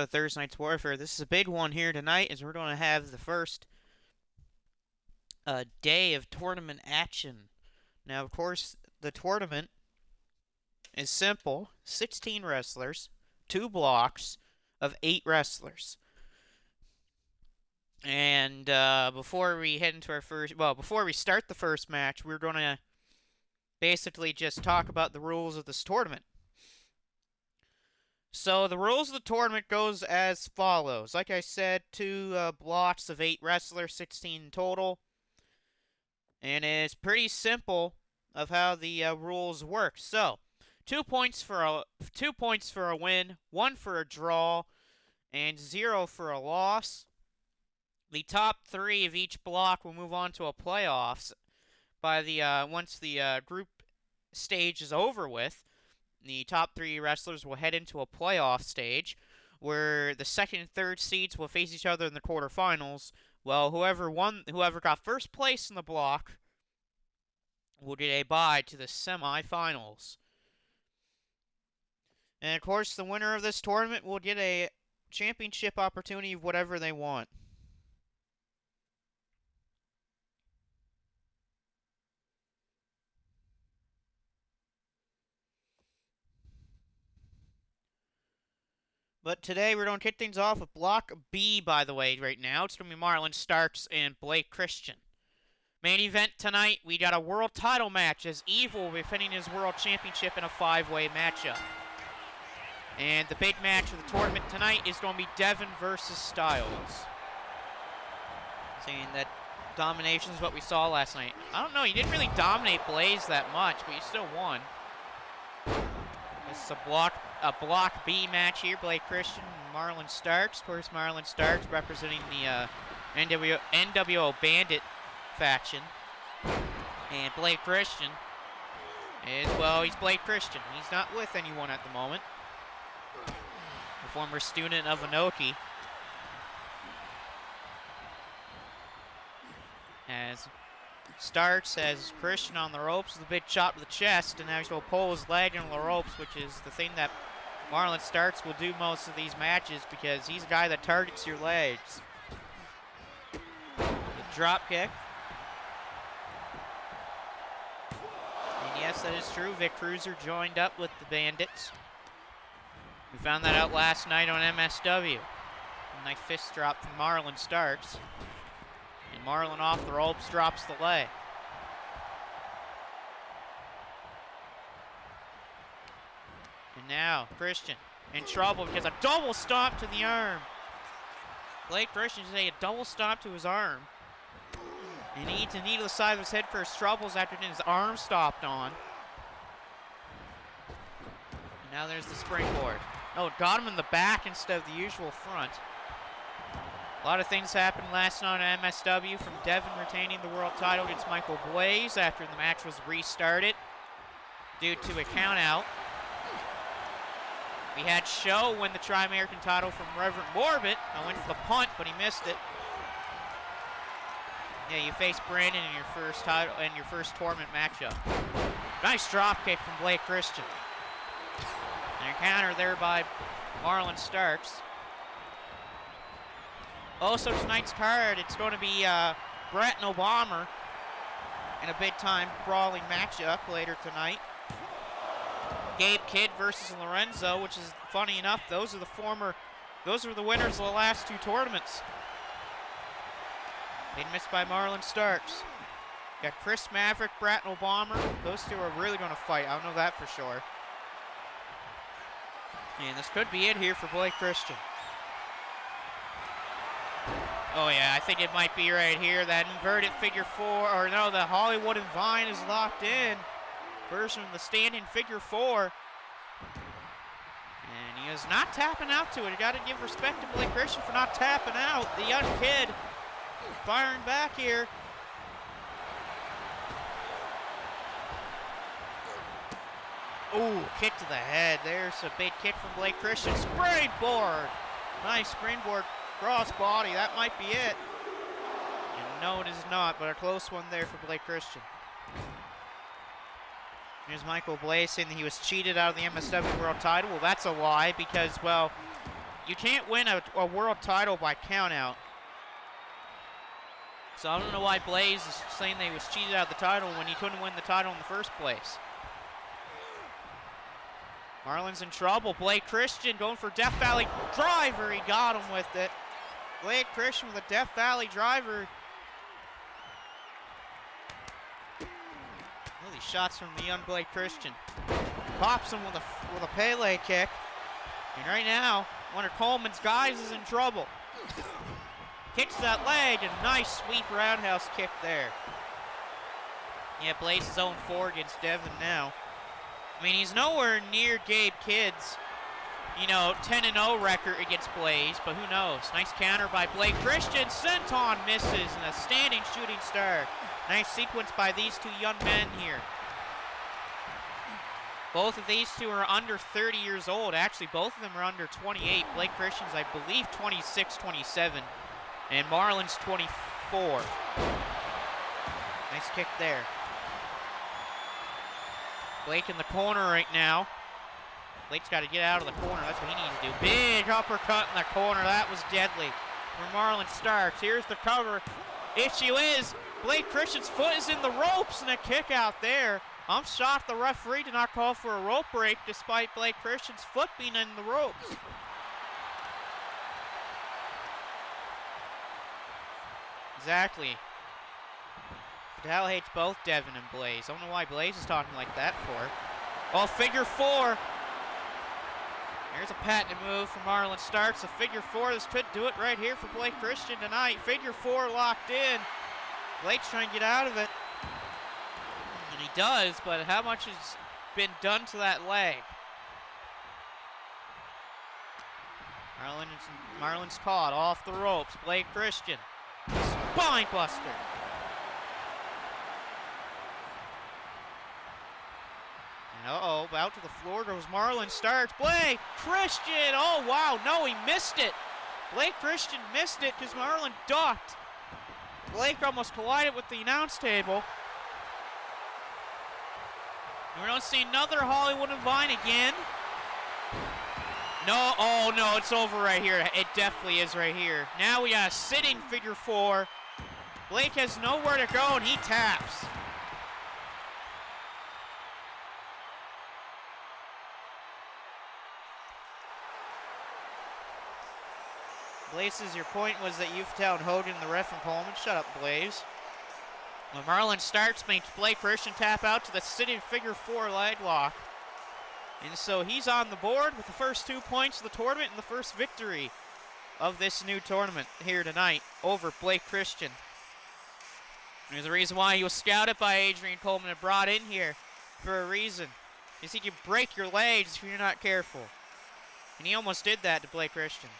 Thursday Night's Warfare. This is a big one here tonight as we're going to have the first day of tournament action. Now, of course, the tournament is simple. 16 wrestlers, 2 blocks of 8 wrestlers. And before we head into before we start the first match, we're going to basically just talk about the rules of this tournament. So the rules of the tournament goes as follows. Like I said, 2 blocks of 8 wrestlers, 16 total. And it's pretty simple of how the rules work. So, 2 points for a win, 1 for a draw, and 0 for a loss. The top 3 of each block will move on to a playoffs by the once the group stage is over with. The top 3 wrestlers will head into a playoff stage where the second and third seeds will face each other in the quarterfinals. Well, whoever got first place in the block will get a bye to the semifinals. And of course, the winner of this tournament will get a championship opportunity of whatever they want. But today we're going to kick things off with Block B, by the way, right now. It's going to be Marlon Starks and Blake Christian. Main event tonight, we got a world title match as Evil will be defending his world championship in a 5-way matchup. And the big match of the tournament tonight is going to be Devin versus Styles. Saying that domination is what we saw last night. I don't know, he didn't really dominate Blaze that much, but he still won. This is a block B match here. Blake Christian and Marlon Starks. Of course, Marlon Starks representing the NWO Bandit faction. And Blake Christian he's Blake Christian. He's not with anyone at the moment. A former student of Inoki. As Starks has Christian on the ropes with a big chop to the chest, and now he's going to pull his leg into the ropes, which is the thing that Marlon Starks will do most of these matches because he's a guy that targets your legs. The drop kick. And yes, that is true. Vic Cruiser joined up with the Bandits. We found that out last night on MSW. A nice fist drop from Marlon Starks. And Marlon off the ropes drops the leg. And now Christian in trouble because a double stomp to the arm. Blake Christian is a double stomp to his arm. And he needs a knee to the side of his head for his troubles after getting his arm stopped on. And now there's the springboard. Oh, got him in the back instead of the usual front. A lot of things happened last night on MSW, from Devin retaining the world title against Michael Blaze after the match was restarted due to a countout. We had Show win the Tri-American title from Reverend Morbid. I went for the punt, but he missed it. Yeah, you face Brandon in your first tournament matchup. Nice drop kick from Blake Christian. And a counter there by Marlon Starks. Also, tonight's card, it's going to be Brett and Obama in a big-time brawling matchup later tonight. Gabe Kidd versus Lorenzo, which is funny enough, those are the winners of the last 2 tournaments. They missed by Marlon Starks. Got Chris Maverick, Brett and Obama. Those 2 are really going to fight. I don't know that for sure. And this could be it here for Blake Christian. Oh yeah, I think it might be right here. That inverted figure 4, or no, the Hollywood and Vine is locked in. Version of the standing figure 4. And he is not tapping out to it. You got to give respect to Blake Christian for not tapping out. The young kid firing back here. Ooh, kick to the head. There's a big kick from Blake Christian. Springboard. Nice springboard cross body. That might be it. And no, it is not, but a close one there for Blake Christian. Here's Michael Blaze saying that he was cheated out of the MSW World title. Well, that's a lie because, well, You can't win a world title by countout. So I don't know why Blaze is saying they was cheated out of the title when he couldn't win the title in the first place. Marlon's in trouble. Blake Christian going for Death Valley driver. He got him with it. Blake Christian with a Death Valley driver. Well, these shots from the young Blake Christian. Pops him with a Pele kick. And right now, one of Coleman's guys is in trouble. Kicks that leg, and a nice sweep roundhouse kick there. Yeah, Blaze is 0-4 against Devin now. I mean, he's nowhere near Gabe Kidd's, 10-0 record against Blaze, but who knows? Nice counter by Blake Christian. Senton misses, and a standing shooting star. Nice sequence by these two young men here. Both of these two are under 30 years old. Actually, both of them are under 28. Blake Christian's, I believe, 26, 27. And Marlon's 24. Nice kick there. Blake in the corner right now. Blake's got to get out of the corner. That's what he needs to do. Big uppercut in the corner. That was deadly. Where Marlon starts. Here's the cover. Issue is Blake Christian's foot is in the ropes, and a kick out there. I'm shocked the referee did not call for a rope break despite Blake Christian's foot being in the ropes. Exactly. Vidal hates both Devin and Blaze. I don't know why Blaze is talking like that for. Oh, figure four. Here's a patented move from Marlon Starks. A figure four. This could do it right here for Blake Christian tonight. Figure four locked in. Blake's trying to get out of it. And he does, but how much has been done to that leg? Marlon's caught off the ropes. Blake Christian. Spine buster. And out to the floor goes Marlon Starks. Blake Christian. Oh, wow. No, he missed it. Blake Christian missed it because Marlon ducked. Blake almost collided with the announce table. And we're going to see another Hollywood and Vine again. No, oh no, it's over right here. It definitely is right here. Now we got a sitting figure four. Blake has nowhere to go, and he taps. Blaze says your point was that Uftel and Hogan, the ref and Coleman. Shut up, Blaze. When Marlon starts, makes Blake Christian tap out to the sitting figure four leg lock. And so he's on the board with the first 2 points of the tournament and the first victory of this new tournament here tonight over Blake Christian. There's a reason why he was scouted by Adrian Coleman and brought in here for a reason. Is he can break your legs if you're not careful. And he almost did that to Blake Christian.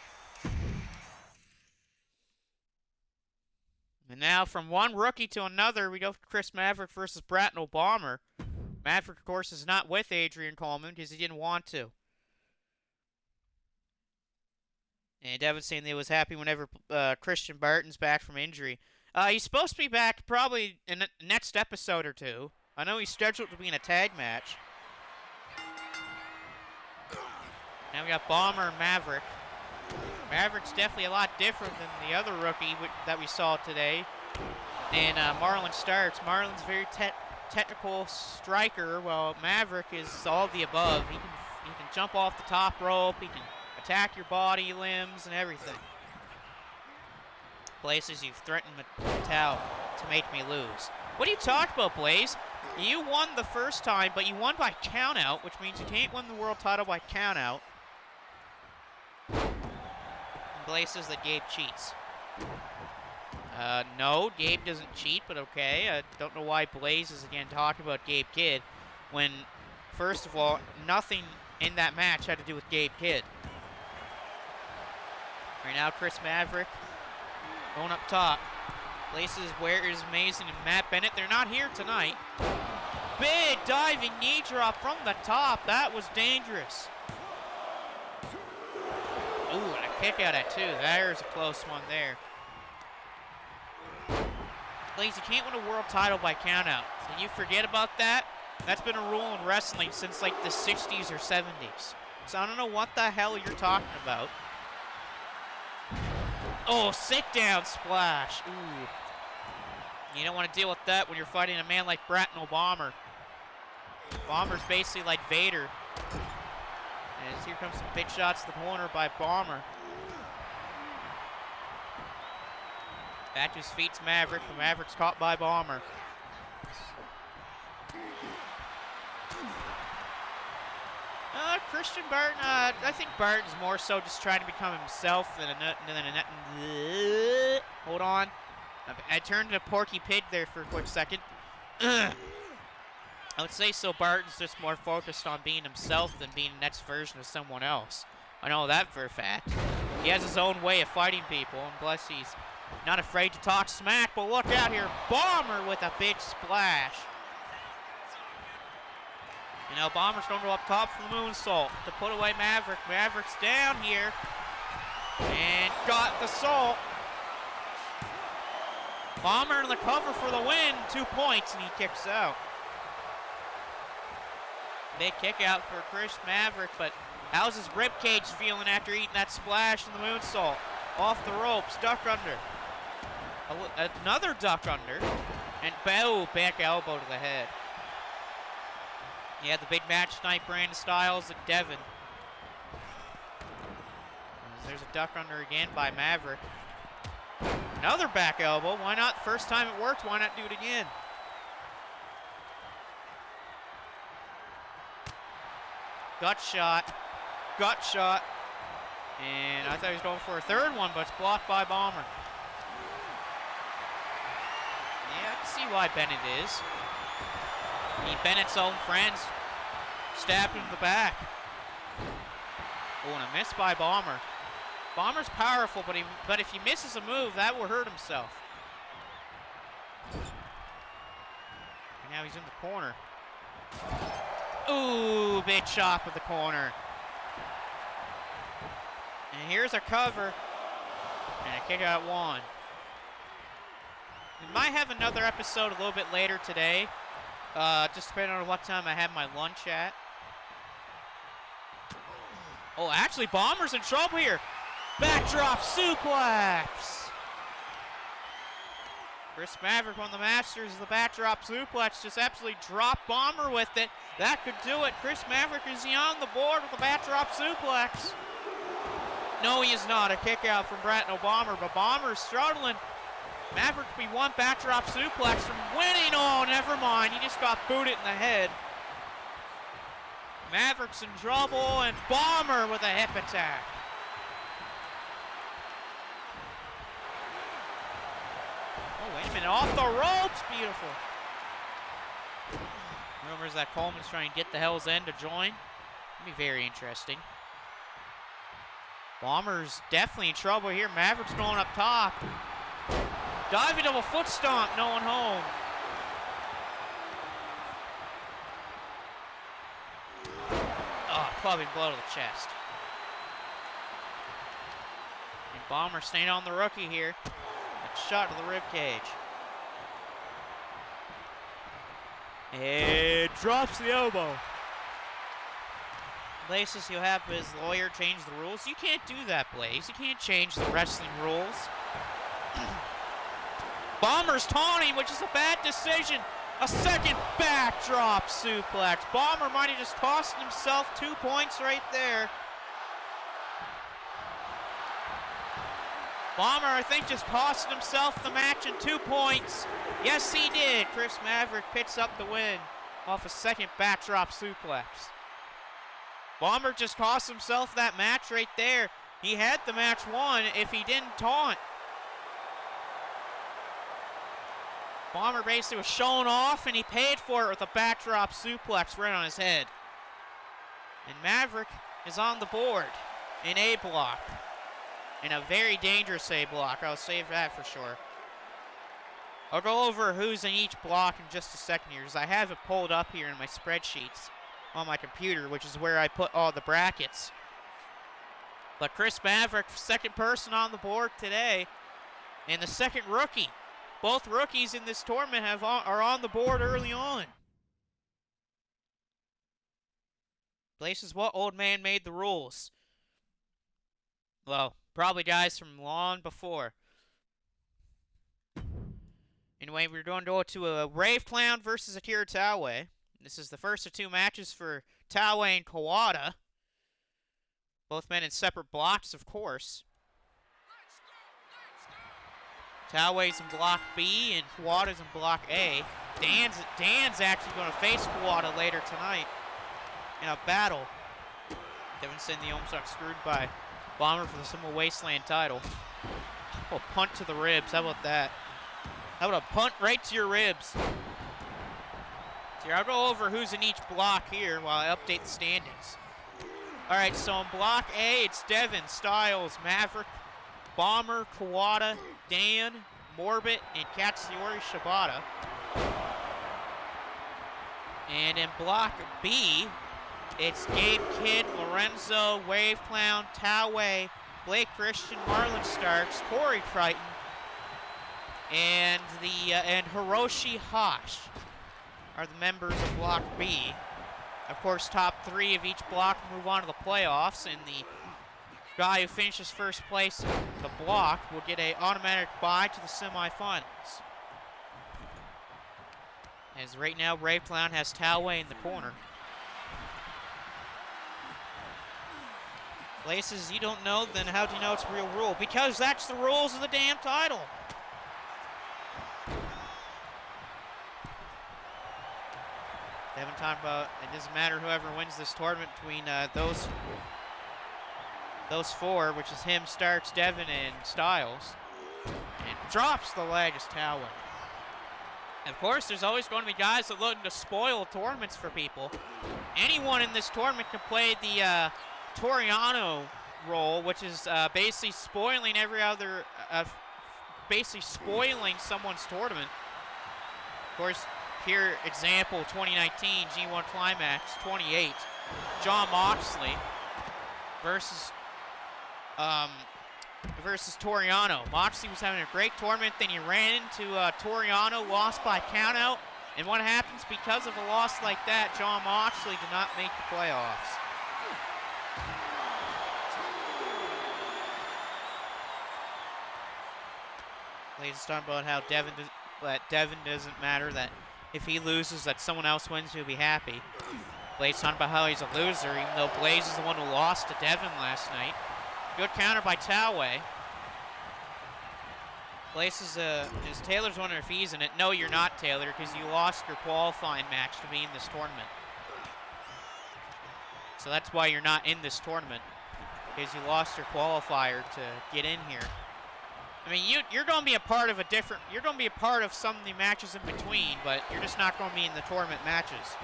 And now from one rookie to another, we go for Chris Maverick versus Bratno Bomber. Maverick, of course, is not with Adrian Coleman because he didn't want to. And Devin's saying they was happy whenever Christian Barton's back from injury. He's supposed to be back probably in the next episode or two. I know he's scheduled to be in a tag match. Now we got Bomber and Maverick. Maverick's definitely a lot different than the other rookie that we saw today. And Marlon Starks. Marlon's very technical striker, while Maverick is all of the above. He can jump off the top rope. He can attack your body, limbs, and everything. Places you've threatened Mattel to make me lose. What are you talking about, Blaze? You won the first time, but you won by countout, which means you can't win the world title by countout. Blaze says that Gabe cheats. No, Gabe doesn't cheat, but okay. I don't know why Blaze is again talking about Gabe Kidd when, first of all, nothing in that match had to do with Gabe Kidd. Right now, Chris Maverick going up top. Blaze says where is Mason and Matt Bennett? They're not here tonight. Big diving knee drop from the top. That was dangerous. Ooh, and a kick out at two. There's a close one there. Blaze, you can't win a world title by countout. Can you forget about that? That's been a rule in wrestling since like the 60s or 70s. So I don't know what the hell you're talking about. Oh, sit-down splash. Ooh. You don't want to deal with that when you're fighting a man like Bratno Bomber. Bomber's basically like Vader. And here comes some big shots to the corner by Bomber. That just feeds Maverick, and Maverick's caught by Bomber. Christian Barton, I think Barton's more so just trying to become himself than hold on. I turned into Porky Pig there for a quick second. I would say so Barton's just more focused on being himself than being the next version of someone else. I know that for a fact. He has his own way of fighting people, and bless he's not afraid to talk smack, but look out here. Bomber with a big splash. You know, Bomber's going to go up top for the moonsault to put away Maverick. Maverick's down here and got the salt. Bomber in the cover for the win, 2 points, and he kicks out. Big kick out for Chris Maverick, but how's his ribcage feeling after eating that splash in the moonsault? Off the ropes, duck under. Another duck under, and boom, back elbow to the head. Yeah, the big match tonight, Brandon Styles and Devin. There's a duck under again by Maverick. Another back elbow. Why not? First time it worked, why not do it again? Gut shot. Gut shot. And I thought he was going for a third one, but it's blocked by Bomber. Yeah, I can see why Bennett is. Bennett's own friends stabbed him in the back. Oh, and a miss by Bomber. Bomber's powerful, but if he misses a move, that will hurt himself. And now he's in the corner. Ooh, big chop with the corner. And here's a cover. And a kick out one. We might have another episode a little bit later today. Just depending on what time I have my lunch at. Oh, actually, Bomber's in trouble here. Backdrop suplex. Chris Maverick won the Masters of the backdrop suplex. Just absolutely dropped Bomber with it. That could do it. Chris Maverick, is he on the board with the backdrop suplex? No, he is not. A kick out from Bratno Bomber, but Bomber's struggling. Maverick be one backdrop suplex from winning. Oh, never mind. He just got booted in the head. Maverick's in trouble, and Bomber with a hip attack. Oh, wait a minute. Off the ropes. Beautiful. Rumors that Coleman's trying to get the Hell's End to join. It'll be very interesting. Bomber's definitely in trouble here. Maverick's going up top. Diving double foot stomp, no one home. Oh, clubbing blow to the chest. And Bomber staying on the rookie here. A shot to the ribcage. And drops the elbow. Places he'll have his lawyer change the rules. You can't do that, Blaze. You can't change the wrestling rules. Bomber's taunting, which is a bad decision. A second backdrop suplex. Bomber might have just tossed himself 2 points right there. Bomber, I think, just tossed himself the match in 2 points. Yes, he did. Chris Maverick picks up the win off a second backdrop suplex. Bomber just cost himself that match right there. He had the match won if he didn't taunt. Bomber basically was shown off, and he paid for it with a backdrop suplex right on his head. And Maverick is on the board in A block. In a very dangerous A block. I'll save that for sure. I'll go over who's in each block in just a second here, because I have it pulled up here in my spreadsheets on my computer, which is where I put all the brackets. But Chris Maverick, second person on the board today, and the second rookie. Both rookies in this tournament are on the board early on. Places what old man made the rules. Well, Probably guys from long before. Anyway, we're going to go to a Rave Clown versus Akira Taue. This is the first of 2 matches for Taue and Kawada. Both men in separate blocks, of course. Taue's in block B and Kawada's in block A. Dan's actually going to face Kawada later tonight in a battle. Devin said he almost got screwed by Bomber for the Sumo Wasteland title. Oh, punt to the ribs. How about that? How about a punt right to your ribs? Here, I'll go over who's in each block here while I update the standings. All right, so in block A, it's Devin, Styles, Maverick, Bomber, Kawada, Dan, Morbit, and Katsuyori Shibata. And in block B, it's Gabe Kidd, Lorenzo, Wave Clown, Taue, Blake Christian, Marlon Starks, Corey Crichton, and Hiroshi Hosh are the members of block B. Of course, top 3 of each block move on to the playoffs, and the guy who finishes first place in the block will get an automatic bye to the semifinals. As right now, Rave Clown has Taue in the corner. Places you don't know, then how do you know it's a real rule? Because that's the rules of the damn title. Devin talking about it doesn't matter whoever wins this tournament between those 4, which is him, Starks, Devin, and Styles. And drops the leg as Taue. Of course, there's always going to be guys that looking to spoil tournaments for people. Anyone in this tournament can play the Toriano role, which is basically spoiling basically spoiling someone's tournament. Of course, here, example 2019 G1 Climax 28, John Moxley versus Toriano. Moxley was having a great tournament, then he ran into Toriano, lost by countout. And what happens because of a loss like that? John Moxley did not make the playoffs. Ladies talking about how Devin doesn't matter, that if he loses, that someone else wins, he'll be happy. Blaze talking about how he's a loser, even though Blaze is the one who lost to Devin last night. Good counter by Taue. Blaze is Taylor's wondering if he's in it. No, you're not, Taylor, because you lost your qualifying match to be in this tournament. So that's why you're not in this tournament, because you lost your qualifier to get in here. I mean, you're going to be a part of you're going to be a part of some of the matches in between, but you're just not going to be in the tournament matches.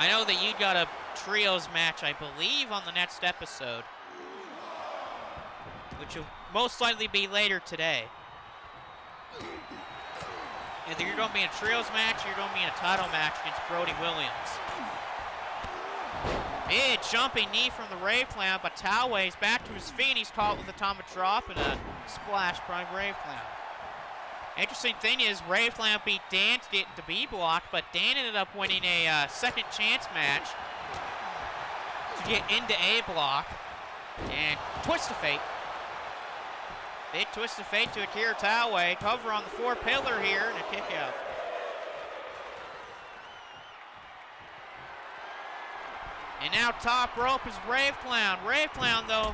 I know that you got a trios match, I believe, on the next episode, which will most likely be later today. Either you're going to be in a trios match or you're going to be in a title match against Brody Williams. Big jumping knee from the Rave Clown, but Taue is back to his feet, and he's caught with a Atomic Drop and a splash by Rave Clown. Interesting thing is, Rave Clown beat Dan to get into B block, but Dan ended up winning a second chance match to get into A block. And twist of fate. Big twist of fate to Akira Taue. Cover on the 4 pillar here and a kick out. And now top rope is Rave Clown. Rave Clown, though,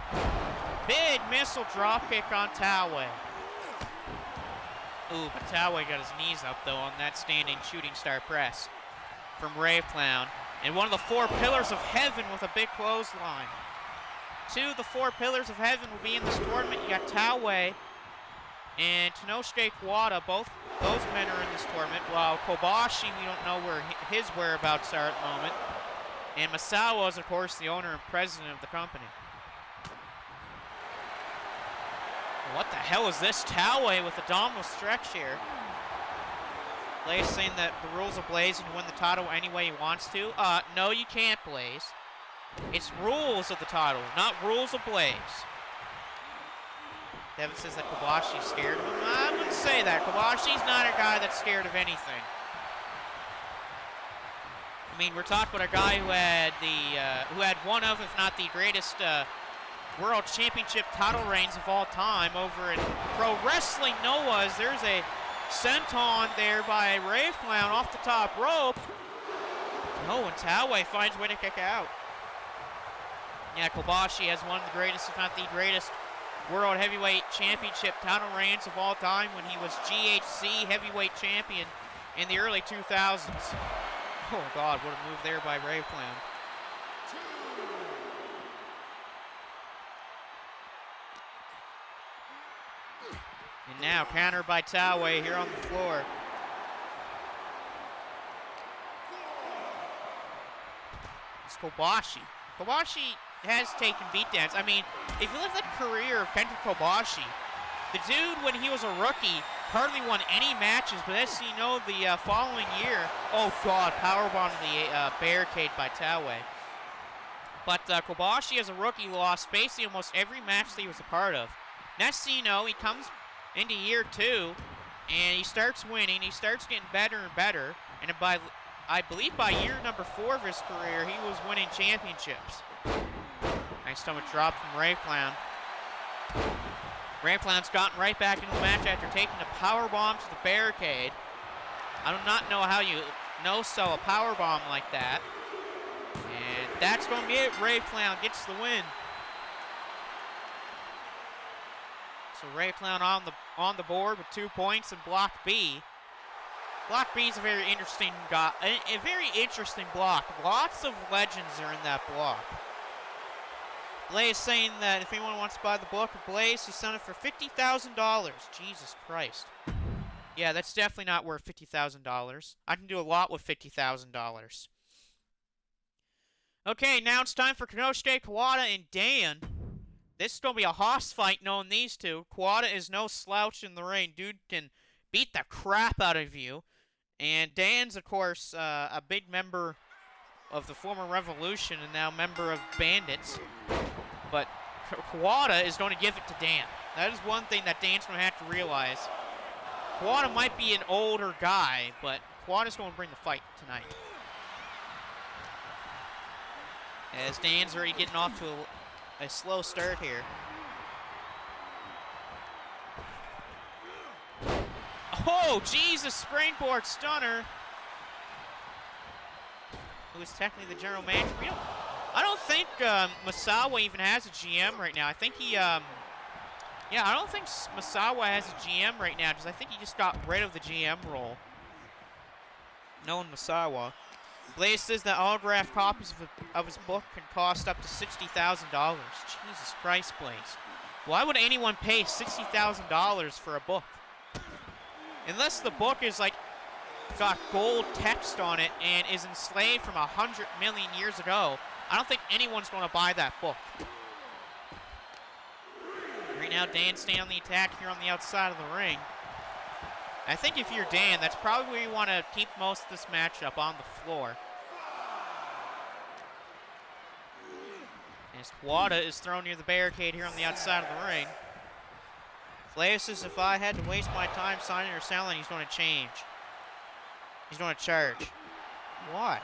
big missile drop kick on Taue. Ooh, but Taue got his knees up, though, on that standing shooting star press from Rave Clown. And one of the 4 pillars of heaven with a big clothesline. 2 of the 4 pillars of heaven will be in this tournament. You got Taue and Tenosuke Kawada. Both those men are in this tournament, while Kobashi, we don't know where his whereabouts are at the moment. And Masawa is, of course, the owner and president of the company. What the hell is this? Taue with abdominal stretch here. Blaze saying that the rules of Blaze, you can win the title any way he wants to. No, you can't, Blaze. It's rules of the title, not rules of Blaze. Devin says that Kobashi's scared of him. I wouldn't say that. Kobashi's not a guy that's scared of anything. I mean, we're talking about a guy who had one of, if not the greatest World Championship title reigns of all time over in Pro Wrestling Noah's. There's a senton there by Rave Clown off the top rope. Oh, and Taue finds a way to kick out. Yeah, Kobashi has one of the greatest, if not the greatest, World Heavyweight Championship title reigns of all time when he was GHC Heavyweight Champion in the early 2000s. Oh, God, what a move there by Rave Clown. And now countered by Taue here on the floor. It's Kobashi. Kobashi has taken beatdowns. I mean, if you look at the career of Kenta Kobashi, the dude, when he was a rookie, hardly won any matches, but as you know, the following year, oh God, powerbomb to the barricade by Taue. But Kobashi, as a rookie, lost basically almost every match that he was a part of. Next thing you know, he comes into year 2, and he starts winning. He starts getting better and better, and I believe by year number 4 of his career, he was winning championships. Nice stomach drop from Rave Clown. Rave Clown's gotten right back into the match after taking a powerbomb to the barricade. I do not know how you no-sell a powerbomb like that. And that's going to be it. Rave Clown gets the win. So Rave Clown on the board with 2 points in Block B. Block B is a very interesting block. Lots of legends are in that block. Blaze saying that if anyone wants to buy the book of Blaze, he's selling it for $50,000. Jesus Christ. Yeah, that's definitely not worth $50,000. I can do a lot with $50,000. Okay, now it's time for Konosuke Kawada and Dan. This is going to be a hoss fight knowing these two. Kawada is no slouch in the ring. Dude can beat the crap out of you. And Dan's, of course, a big member of the former Revolution and now member of Bandits. But Kawada is going to give it to Dan. That is one thing that Dan's going to have to realize. Kawada might be an older guy, but Kawada's going to bring the fight tonight. As Dan's already getting off to a slow start here. Oh, Jesus, springboard stunner. Who is technically the general manager. I don't think Misawa even has a GM right now. I think he, yeah, I don't think Misawa has a GM right now because I think he just got rid of the GM role. Knowing Misawa. Blaze says that autographed copies of his book can cost up to $60,000. Jesus Christ, Blaze. Why would anyone pay $60,000 for a book? Unless the book is like got gold text on it and is enslaved from 100 million years ago, I don't think anyone's going to buy that book. Right now, Dan's staying on the attack here on the outside of the ring. I think if you're Dan, that's probably where you want to keep most of this matchup on the floor. As Kawada is thrown near the barricade here on the outside of the ring. Flair says if I had to waste my time signing or selling, he's going to change. He's going to charge. Why?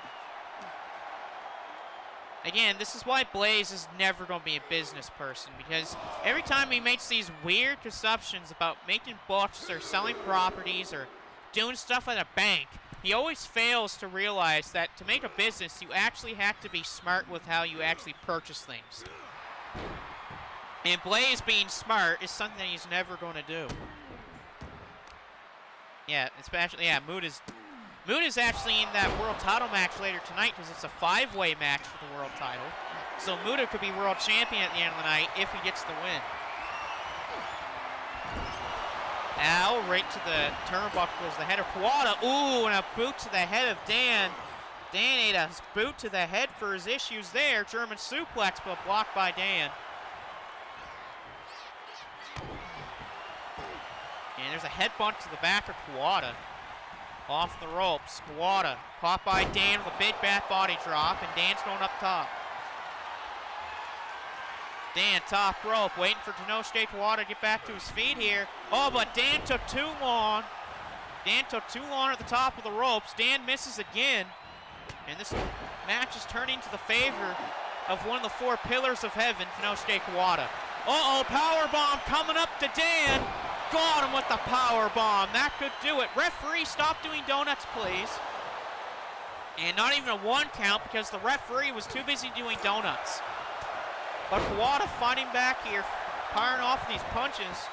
Again, this is why Blaze is never going to be a business person, because every time he makes these weird assumptions about making books or selling properties or doing stuff at a bank, he always fails to realize that to make a business, you actually have to be smart with how you actually purchase things. And Blaze being smart is something that he's never going to do. Yeah, especially, yeah, Mood is actually in that world title match later tonight because it's a 5-way match for the world title. So Muda could be world champion at the end of the night if he gets the win. Ow, right to the turnbuckle was the head of Kawada. Ooh, and a boot to the head of Dan. Dan ate a boot to the head for his issues there. German suplex, but blocked by Dan. And there's a headbutt to the back of Kawada. Off the ropes, Kawada caught by Dan with a big back body drop, and Dan's going up top. Dan, top rope, waiting for Konosuke Kawada to get back to his feet here. Oh, but Dan took too long. Dan took too long at the top of the ropes. Dan misses again. And this match is turning to the favor of one of the 4 pillars of heaven, Konosuke Kawada. Uh-oh, powerbomb coming up to Dan. Got him with the powerbomb. That could do it. Referee, stop doing donuts, please. And not even a 1 count because the referee was too busy doing donuts. But Kawada fighting back here, firing off these punches.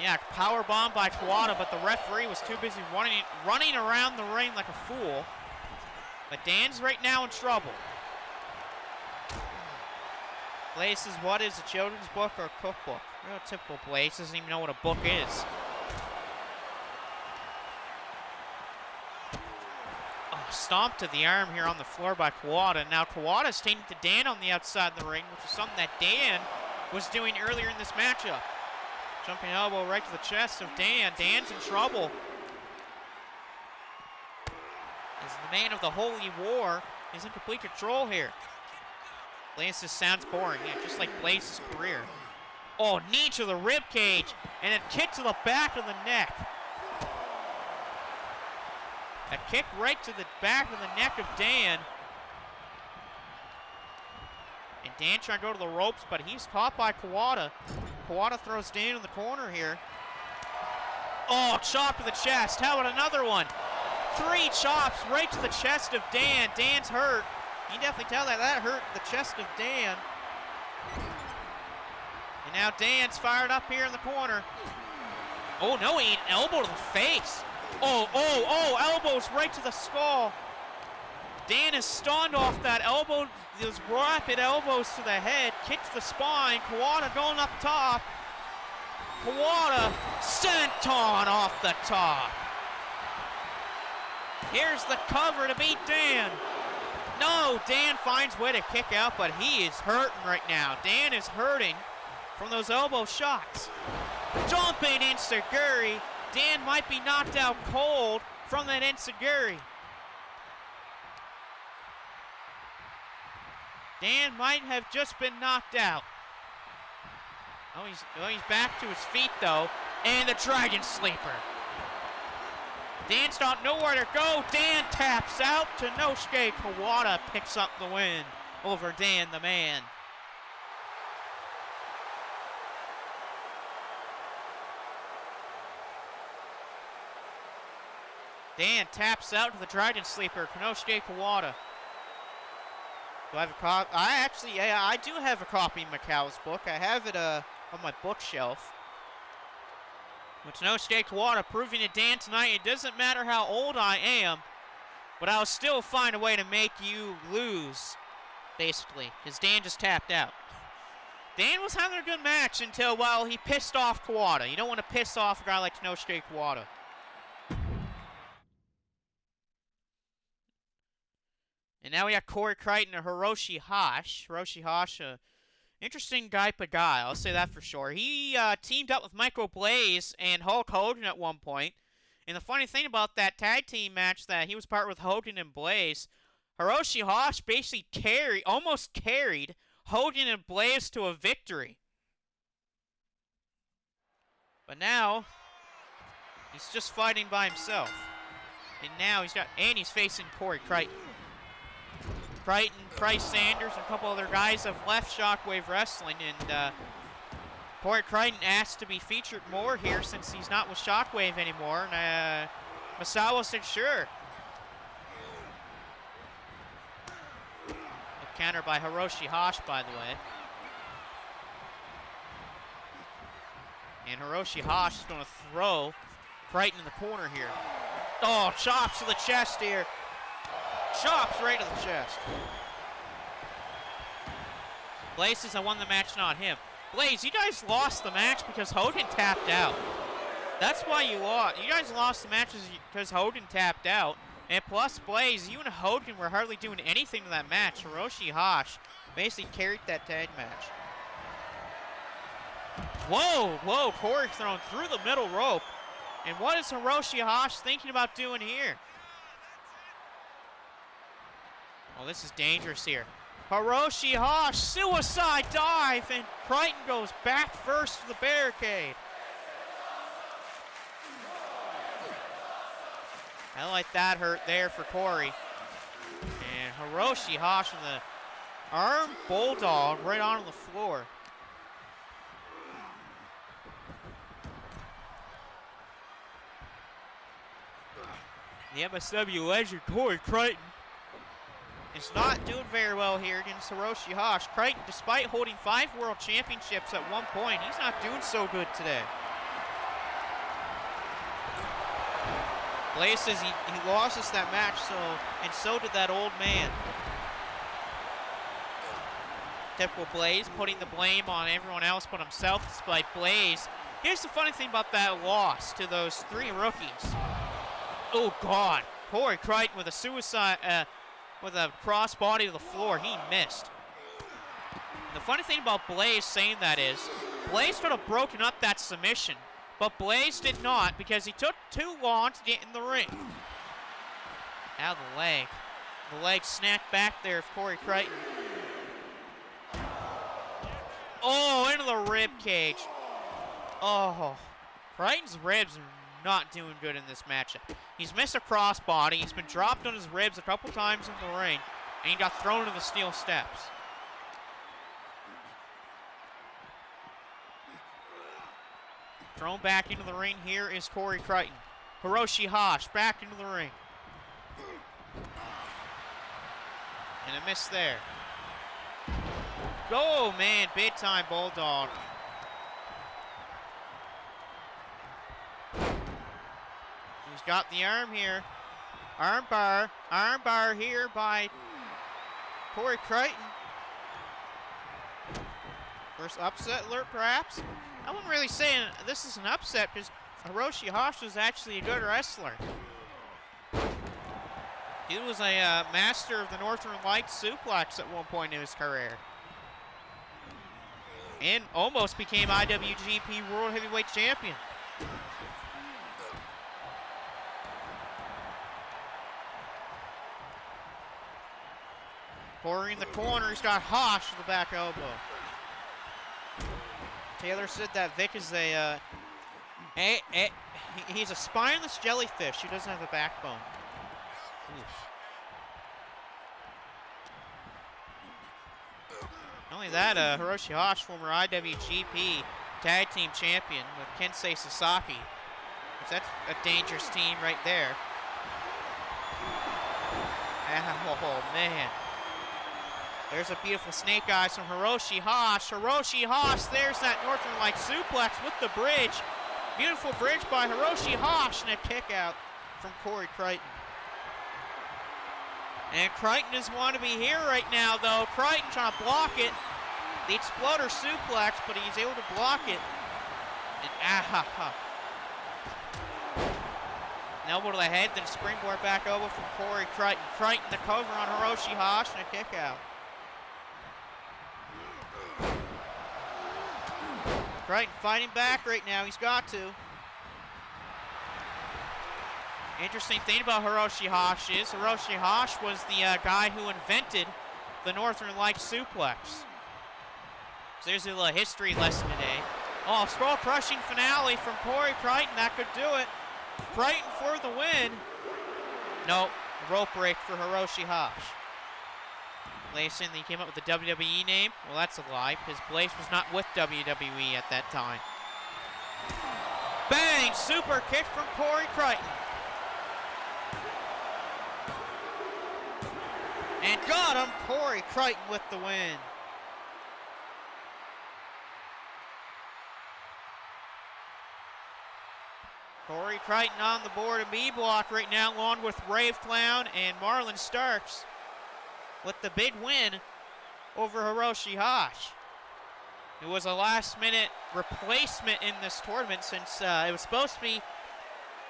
Yeah, powerbomb by Kawada, but the referee was too busy running around the ring like a fool. But Dan's right now in trouble. Blaze says, what is a children's book or a cookbook? Real typical Blaze, doesn't even know what a book is. Oh, stomp to the arm here on the floor by Kawada. Now Kawada's taking to Dan on the outside of the ring, which is something that Dan was doing earlier in this matchup. Jumping elbow right to the chest of Dan. Dan's in trouble. As the man of the Holy War is in complete control here. Blaze sounds boring, yeah, just like Blaze's career. Oh, knee to the rib cage, and a kick to the back of the neck. A kick right to the back of the neck of Dan. And Dan trying to go to the ropes, but he's caught by Kawada. Kawada throws Dan in the corner here. Oh, chop to the chest. How about another one? 3 chops right to the chest of Dan. Dan's hurt. You can definitely tell that hurt the chest of Dan. And now Dan's fired up here in the corner. Oh, no, he ate an elbow to the face. Oh, elbows right to the skull. Dan is stunned off that elbow, those rapid elbows to the head, kick to the spine. Kawada going up top. Kawada senton off the top. Here's the cover to beat Dan. No, Dan finds way to kick out, but he is hurting right now. Dan is hurting from those elbow shots. Jumping enziguri. Dan might be knocked out cold from that enziguri. Dan might have just been knocked out. Oh, he's back to his feet, though. And the Dragon Sleeper. Dan's not nowhere to go. Dan taps out. Konosuke Kawada picks up the win over Dan the Man. Dan taps out to the Dragon Sleeper, Konosuke Kawada. Do I have a copy? I do have a copy of Macau's book. I have it on my bookshelf. With Konosuke Kawada proving to Dan tonight, it doesn't matter how old I am, but I'll still find a way to make you lose, basically, because Dan just tapped out. Dan was having a good match until, well, he pissed off Kawada. You don't want to piss off a guy like Konosuke Kawada. And now we got Corey Crichton and Hiroshi Hash. Hiroshi Hash, interesting type of guy, I'll say that for sure. He teamed up with Michael Blaze and Hulk Hogan at one point. And the funny thing about that tag team match that he was part with Hogan and Blaze, Hiroshi Hash basically almost carried Hogan and Blaze to a victory. But now, he's just fighting by himself. And now he's facing Corey Crichton. Crichton, Price Sanders, and a couple other guys have left Shockwave Wrestling, and Corey Crichton asked to be featured more here since he's not with Shockwave anymore, and Misawa said sure. A counter by Hiroshi Hash, by the way. And Hiroshi Hash is going to throw Crichton in the corner here. Oh, chops to the chest here. Chops right to the chest. Blaze says I won the match, not him. Blaze, you guys lost the match because Hogan tapped out. That's why you lost. You guys lost the match because Hogan tapped out. And plus, Blaze, you and Hogan were hardly doing anything to that match. Hiroshi Hash basically carried that tag match. Whoa, Corey thrown through the middle rope. And what is Hiroshi Hash thinking about doing here? Oh, this is dangerous here. Hiroshi Hash, suicide dive, and Crichton goes back first to the barricade. I like that hurt there for Corey. And Hiroshi Hash in the arm bulldog right on the floor. The MSW legend Corey Crichton is not doing very well here against Hiroshi Hash. Crichton, despite holding 5 world championships at one point, he's not doing so good today. Blaze says he lost us that match, and so did that old man. Typical Blaze, putting the blame on everyone else but himself despite Blaze. Here's the funny thing about that loss to those 3 rookies. Oh, God. Corey Crichton with a suicide, with a crossbody to the floor. He missed. The funny thing about Blaze saying that is, Blaze could have broken up that submission, but Blaze did not because he took too long to get in the ring. Now the leg. The leg snapped back there of Corey Crichton. Oh, into the rib cage. Oh, Crichton's ribs are not doing good in this matchup. He's missed a crossbody. He's been dropped on his ribs a couple times in the ring, and he got thrown to the steel steps. Thrown back into the ring here is Corey Crichton. Hiroshi Hash back into the ring. And a miss there. Oh, man, big time bulldog. He's got the arm here. Arm bar here by Corey Crichton. First upset alert, perhaps? I wouldn't really say this is an upset because Hiroshi Hash was actually a good wrestler. He was a master of the Northern Lights suplex at one point in his career. And almost became IWGP World Heavyweight Champion. Corey in the corner, he's got Hash with the back elbow. Taylor said that Vic is he's a spineless jellyfish who doesn't have a backbone. Oof. Not only that, Hiroshi Hash, former IWGP Tag Team Champion with Kensei Sasaki. That's a dangerous team right there. Oh, man. There's a beautiful snake eyes from Hiroshi Hash. Hiroshi Hash, there's that Northern Light suplex with the bridge. Beautiful bridge by Hiroshi Hash and a kick out from Corey Crichton. And Crichton is want to be here right now, though. Crichton trying to block it. The exploder suplex, but he's able to block it. And An elbow to the head, then springboard back elbow from Corey Crichton. Crichton the cover on Hiroshi Hash and a kick out. Crichton fighting back right now. He's got to. Interesting thing about Hiroshi Hash is Hiroshi Hash was the guy who invented the Northern Lights suplex. So there's a little history lesson today. Oh, skull crushing finale from Corey Crichton. That could do it. Crichton for the win. No, rope break for Hiroshi Hash. Layson, he came up with the WWE name. Well, that's a lie, because Blaze was not with WWE at that time. Bang! Super kick from Corey Crichton. And got him, Corey Crichton with the win. Corey Crichton on the board in B block right now, along with Rave Clown and Marlon Starks, with the big win over Hiroshi Hash. It was a last-minute replacement in this tournament since it was supposed to be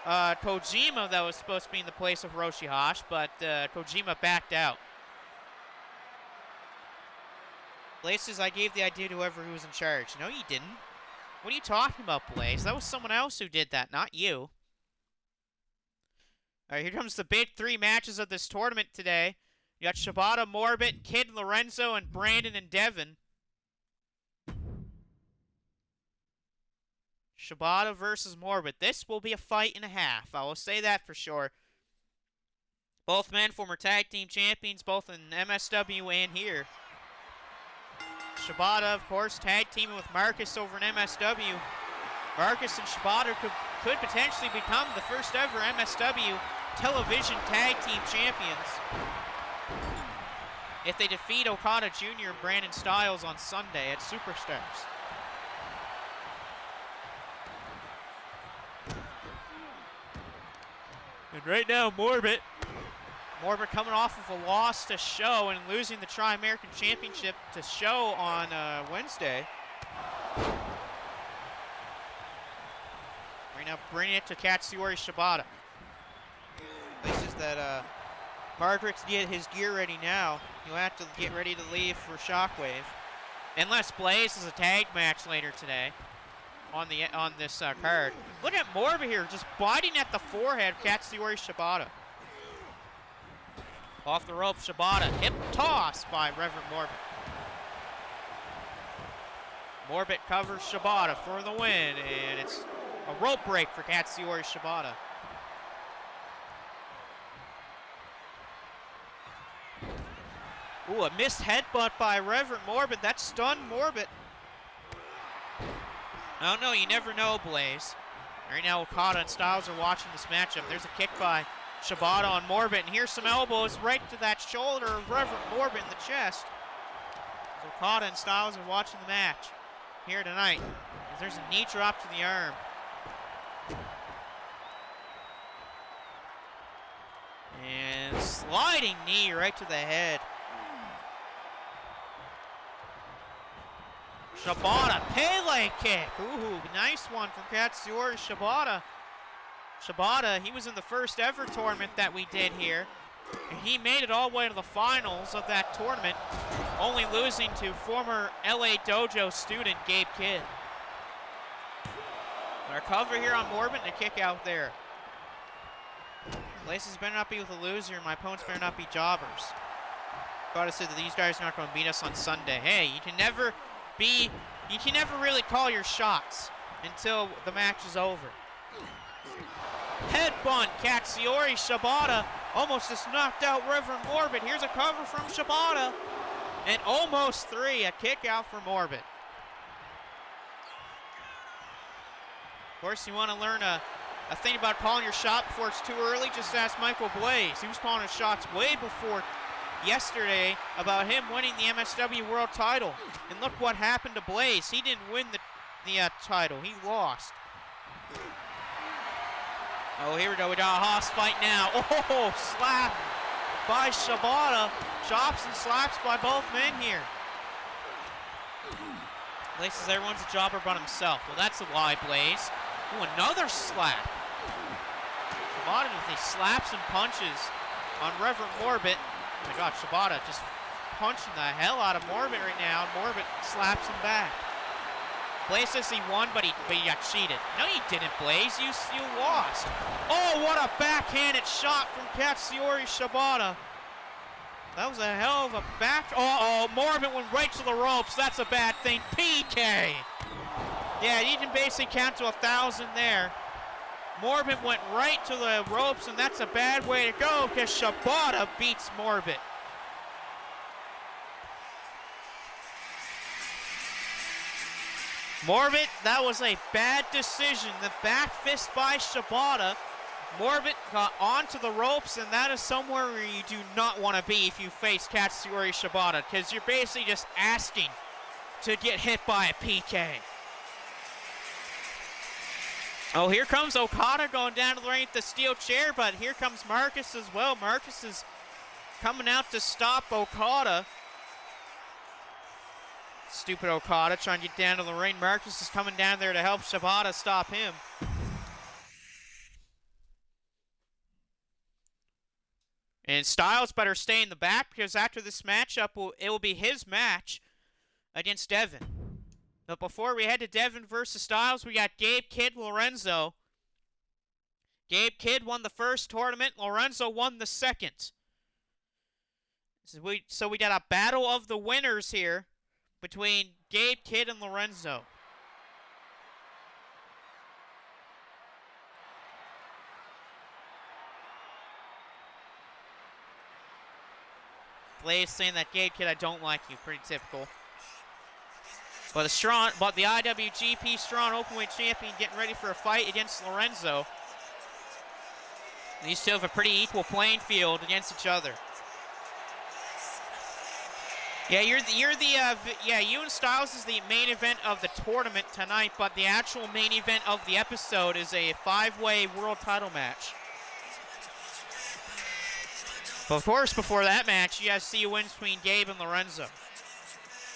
Kojima that was supposed to be in the place of Hiroshi Hash, but Kojima backed out. Blaze says, I gave the idea to whoever was in charge. No, you didn't. What are you talking about, Blaze? That was someone else who did that, not you. All right, here comes the big 3 matches of this tournament today. You got Shibata, Morbid, Kid Lorenzo, and Brandon and Devin. Shibata versus Morbid. This will be a fight and a half. I will say that for sure. Both men former tag team champions, both in MSW and here. Shibata, of course, tag teaming with Marcus over in MSW. Marcus and Shibata could potentially become the first ever MSW television tag team champions if they defeat Okada Jr. and Brandon Styles on Sunday at Superstars. And right now, Morbid coming off of a loss to Show and losing the Tri-American Championship to Show on Wednesday. Right now, bringing it to Katsuyori Shibata. Places that Margaret's get his gear ready now. He'll have to get ready to leave for Shockwave. Unless Blaze is a tag match later today on this card. Look at Morbid here, just biting at the forehead of Katsuyori Shibata. Off the rope, Shibata, hip toss by Reverend Morbid. Morbid covers Shibata for the win, and it's a rope break for Katsuyori Shibata. Ooh, a missed headbutt by Reverend Morbid. That stunned Morbid. I don't know, you never know, Blaze. Right now, Okada and Styles are watching this matchup. There's a kick by Shibata on Morbid, and here's some elbows right to that shoulder of Reverend Morbid in the chest. Okada and Styles are watching the match here tonight. There's a knee drop to the arm. And sliding knee right to the head. Shibata, Pele kick. Ooh, nice one from Katsuyori Shibata. Shibata, he was in the first ever tournament that we did here. And he made it all the way to the finals of that tournament, only losing to former LA Dojo student Gabe Kidd. Our cover here on Morbid and a kick out there. Places better not be with a loser, and my opponents better not be jobbers. Gotta say that these guys are not going to beat us on Sunday. Hey, you can never really call your shots until the match is over. Headbutt, Katsuyori Shibata almost just knocked out Reverend Morbid. Here's a cover from Shibata, and almost three, a kick out for Morbid. Of course, you want to learn a thing about calling your shot before it's too early, just ask Michael Blaze. He was calling his shots way before yesterday about him winning the MSW World title. And look what happened to Blaze. He didn't win the title. He lost. Oh, here we go. We got a Haas fight now. Oh, slap by Shibata. Chops and slaps by both men here. Blaze says everyone's a jobber but himself. Well, that's a lie, Blaze. Ooh, another slap. Shibata with these slaps and punches on Reverend Morbid. Oh my God, Shibata just punching the hell out of Morbid right now. Morbid slaps him back. Blaze says he won, but he got cheated. No, you didn't, Blaze. You lost. Oh, what a backhanded shot from Katsuyori Shibata. That was a hell of a back. Uh-oh, Morbid went right to the ropes. That's a bad thing. PK. Yeah, you can basically count to 1,000 there. Morbid went right to the ropes, and that's a bad way to go because Shibata beats Morbid. Morbid, that was a bad decision. The back fist by Shibata. Morbid got onto the ropes, and that is somewhere where you do not want to be if you face Katsuyori Shibata, because you're basically just asking to get hit by a PK. Oh, here comes Okada going down to the ring with the steel chair, but here comes Marcus as well. Marcus is coming out to stop Okada. Stupid Okada trying to get down to the ring. Marcus is coming down there to help Shibata stop him. And Styles better stay in the back because after this matchup, it will be his match against Devin. But before we head to Devin versus Styles, we got Gabe Kidd Lorenzo. Gabe Kidd won the first tournament. Lorenzo won the second. So we got a battle of the winners here between Gabe Kidd and Lorenzo. Blaze saying that Gabe Kidd, I don't like you. Pretty typical. But the IWGP Strong Openweight Champion getting ready for a fight against Lorenzo. These two have a pretty equal playing field against each other. Yeah, you and Styles is the main event of the tournament tonight, but the actual main event of the episode is a 5-way world title match. But of course, before that match, you guys see a win between Gabe and Lorenzo.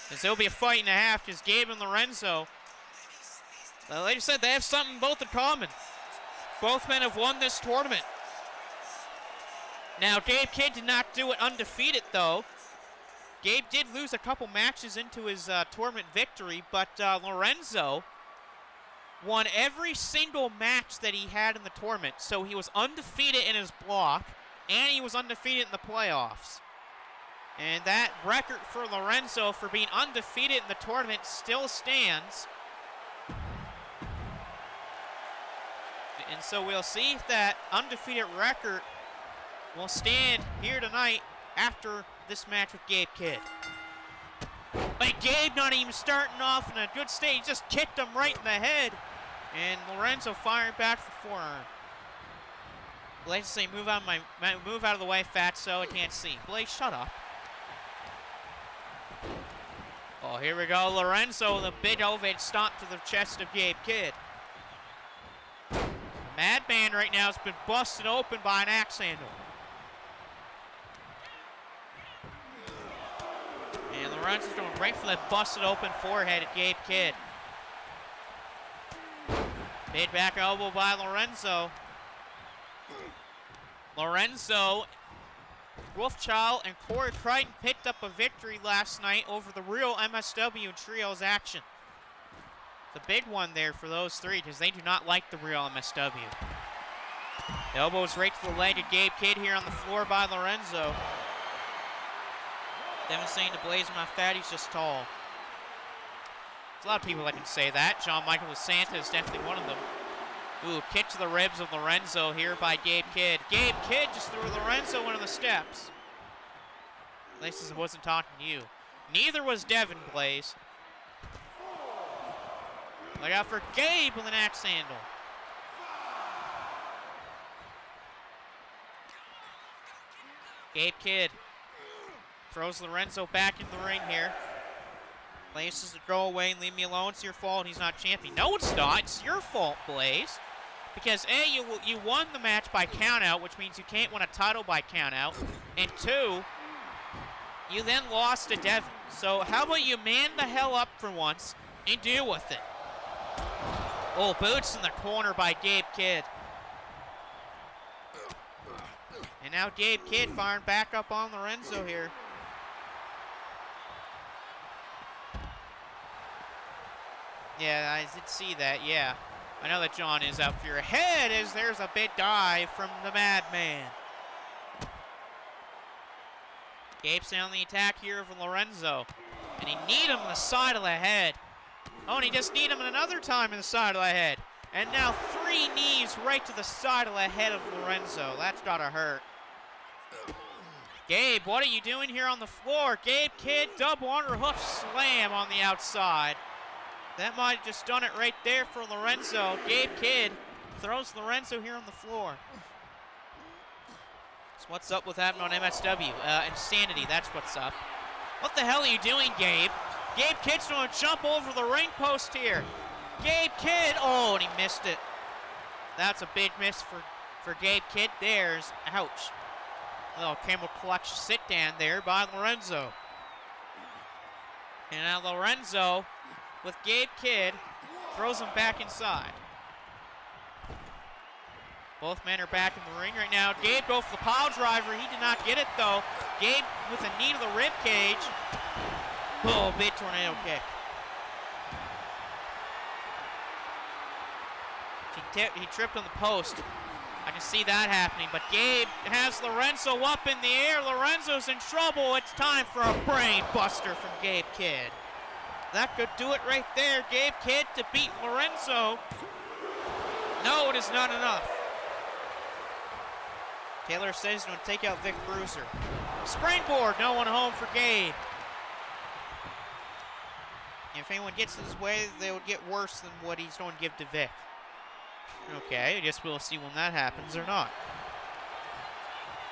Because there'll be a fight and a half, because Gabe and Lorenzo, like I said, they have something both in common. Both men have won this tournament. Now, Gabe Kidd did not do it undefeated, though. Gabe did lose a couple matches into his tournament victory, but Lorenzo won every single match that he had in the tournament. So he was undefeated in his block, and he was undefeated in the playoffs. And that record for Lorenzo for being undefeated in the tournament still stands. And so we'll see if that undefeated record will stand here tonight after this match with Gabe Kidd. But Gabe not even starting off in a good state. He just kicked him right in the head. And Lorenzo firing back for forearm. Blaze say, move out of the way, Fatso. I can't see. Blaze, shut up. Oh, here we go. Lorenzo, the big elevated stomp to the chest of Gabe Kidd. The Madman right now has been busted open by an axe handle. And Lorenzo's going right for that busted open forehead at Gabe Kidd. Mid back elbow by Lorenzo. Lorenzo, Wolfchild, and Corey Crichton picked up a victory last night over the real MSW Trios action. The big one there for those three, because they do not like the real MSW. Elbows right to the leg of Gabe Kidd here on the floor by Lorenzo. Devin saying to Blaze, not fat, he's just tall. There's a lot of people that can say that. John Michael DeSanta is definitely one of them. Ooh, kick to the ribs of Lorenzo here by Gabe Kidd. Gabe Kidd just threw Lorenzo into the steps. At least I wasn't talking to you. Neither was Devin, Blaze. Look out for Gabe with an axe handle. Gabe Kidd throws Lorenzo back into the ring here. Blaze says to go away and leave me alone. It's your fault he's not champion. No, it's not. It's your fault, Blaze. Because A, you won the match by countout, which means you can't win a title by countout. And 2, you then lost to Devin. So how about you man the hell up for once and deal with it? Oh, boots in the corner by Gabe Kidd. And now Gabe Kidd firing back up on Lorenzo here. Yeah, I did see that, yeah. I know that John is out for your head as there's a big dive from the Madman. Gabe's on the attack here of Lorenzo. And he need him in the side of the head. Oh, and he just need him another time in the side of the head. And now 3 knees right to the side of the head of Lorenzo. That's gotta hurt. Gabe, what are you doing here on the floor? Gabe Kidd, double underhook slam on the outside. That might have just done it right there for Lorenzo. Gabe Kidd throws Lorenzo here on the floor. So what's up with having on MSW? Insanity, that's what's up. What the hell are you doing, Gabe? Gabe Kidd's going to jump over the ring post here. Gabe Kidd, oh, and he missed it. That's a big miss for Gabe Kidd. There's, ouch. A little camel clutch sit down there by Lorenzo. And now Lorenzo, with Gabe Kidd, throws him back inside. Both men are back in the ring right now. Gabe goes for the pile driver. He did not get it, though. Gabe with a knee to the rib cage. Oh, big tornado kick. He tripped on the post. I can see that happening, but Gabe has Lorenzo up in the air. Lorenzo's in trouble. It's time for a brain buster from Gabe Kidd. That could do it right there. Gabe Kidd to beat Lorenzo. No, it is not enough. Taylor says he's going to take out Vic Bruiser. Springboard, no one home for Gabe. If anyone gets in his way, they would get worse than what he's going to give to Vic. Okay, I guess we'll see when that happens or not.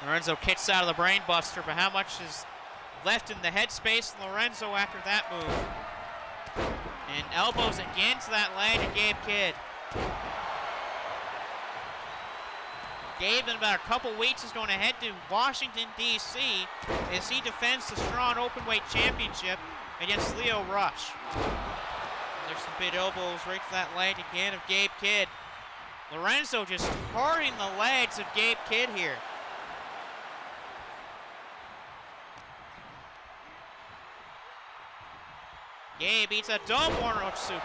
Lorenzo kicks out of the brain buster, but how much is left in the headspace of Lorenzo after that move? And elbows again to that leg of Gabe Kidd. Gabe, in about a couple weeks, is going to head to Washington, D.C. as he defends the Strong Openweight Championship against Leo Rush. There's some big elbows right to that leg again of Gabe Kidd. Lorenzo just hurting the legs of Gabe Kidd here. Gabe eats a double Arnold suplex.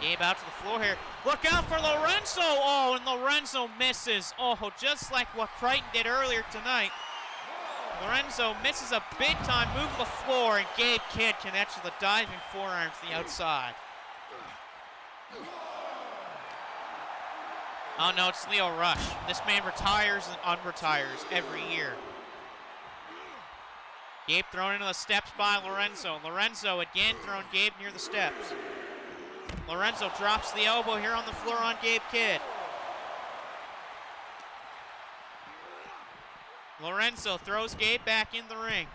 Gabe out to the floor here. Look out for Lorenzo! Oh, and Lorenzo misses. Oh, just like what Crichton did earlier tonight. Lorenzo misses a big-time move to the floor, and Gabe Kidd connects with a diving forearm to the outside. Oh no, it's Leo Rush. This man retires and unretires every year. Gabe thrown into the steps by Lorenzo. Lorenzo again throwing Gabe near the steps. Lorenzo drops the elbow here on the floor on Gabe Kidd. Lorenzo throws Gabe back in the ring.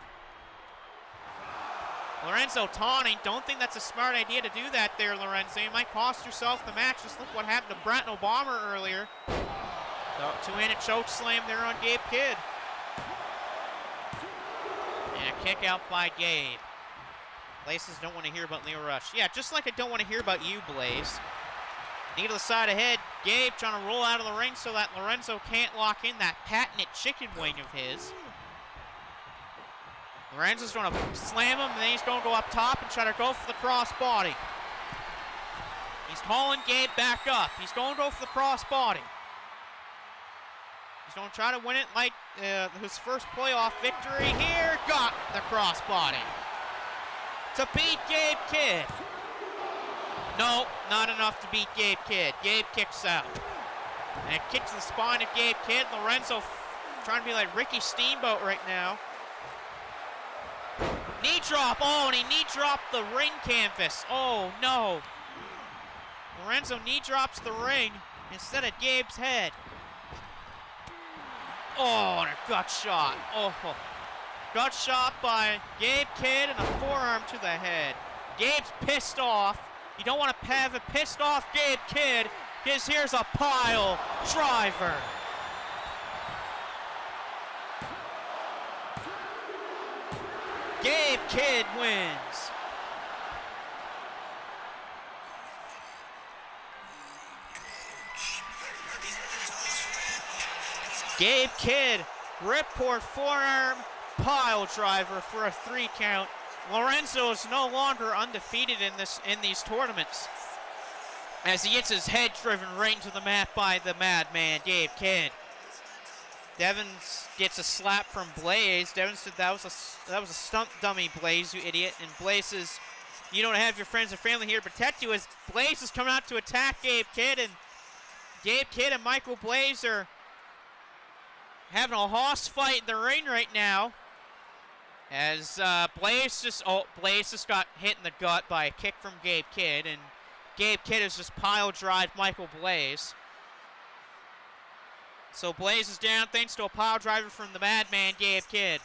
Lorenzo taunting. Don't think that's a smart idea to do that there, Lorenzo. You might cost yourself the match. Just look what happened to Bratton Obama earlier. So, two-handed choke slam there on Gabe Kidd. And a kick out by Gabe. Blazes don't want to hear about Leo Rush. Yeah, just like I don't want to hear about you, Blaze. Knee to the side ahead. Gabe trying to roll out of the ring so that Lorenzo can't lock in that patented chicken wing of his. Lorenzo's going to slam him, and then he's going to go up top and try to go for the crossbody. He's hauling Gabe back up. He's going to go for the crossbody. He's going to try to win it like his first playoff victory here. Got the crossbody to beat Gabe Kidd. No, not enough to beat Gabe Kidd. Gabe kicks out. And a kick to the spine of Gabe Kidd. Lorenzo trying to be like Ricky Steamboat right now. Knee drop. Oh, and he knee dropped the ring canvas. Oh, no. Lorenzo knee drops the ring instead of Gabe's head. Oh, and a gut shot. Oh, gut shot by Gabe Kidd and a forearm to the head. Gabe's pissed off. You don't want to have a pissed off Gabe Kidd, because here's a pile driver. Gabe Kidd wins. Gabe Kidd, ripcord forearm pile driver for a 3 count. Lorenzo is no longer undefeated in these tournaments, as he gets his head driven right into the mat by the madman, Gabe Kidd. Devins gets a slap from Blaze. Devin said that was a stunt dummy, Blaze, you idiot. And Blaze says, you don't have your friends and family here to protect you, as Blaze is coming out to attack Gabe Kidd, and Gabe Kidd and Michael Blaze are having a hoss fight in the ring right now. As Blaze just got hit in the gut by a kick from Gabe Kidd, and Gabe Kidd has just pile drived Michael Blaze. So Blaze is down thanks to a pile driver from the madman Gabe Kidd.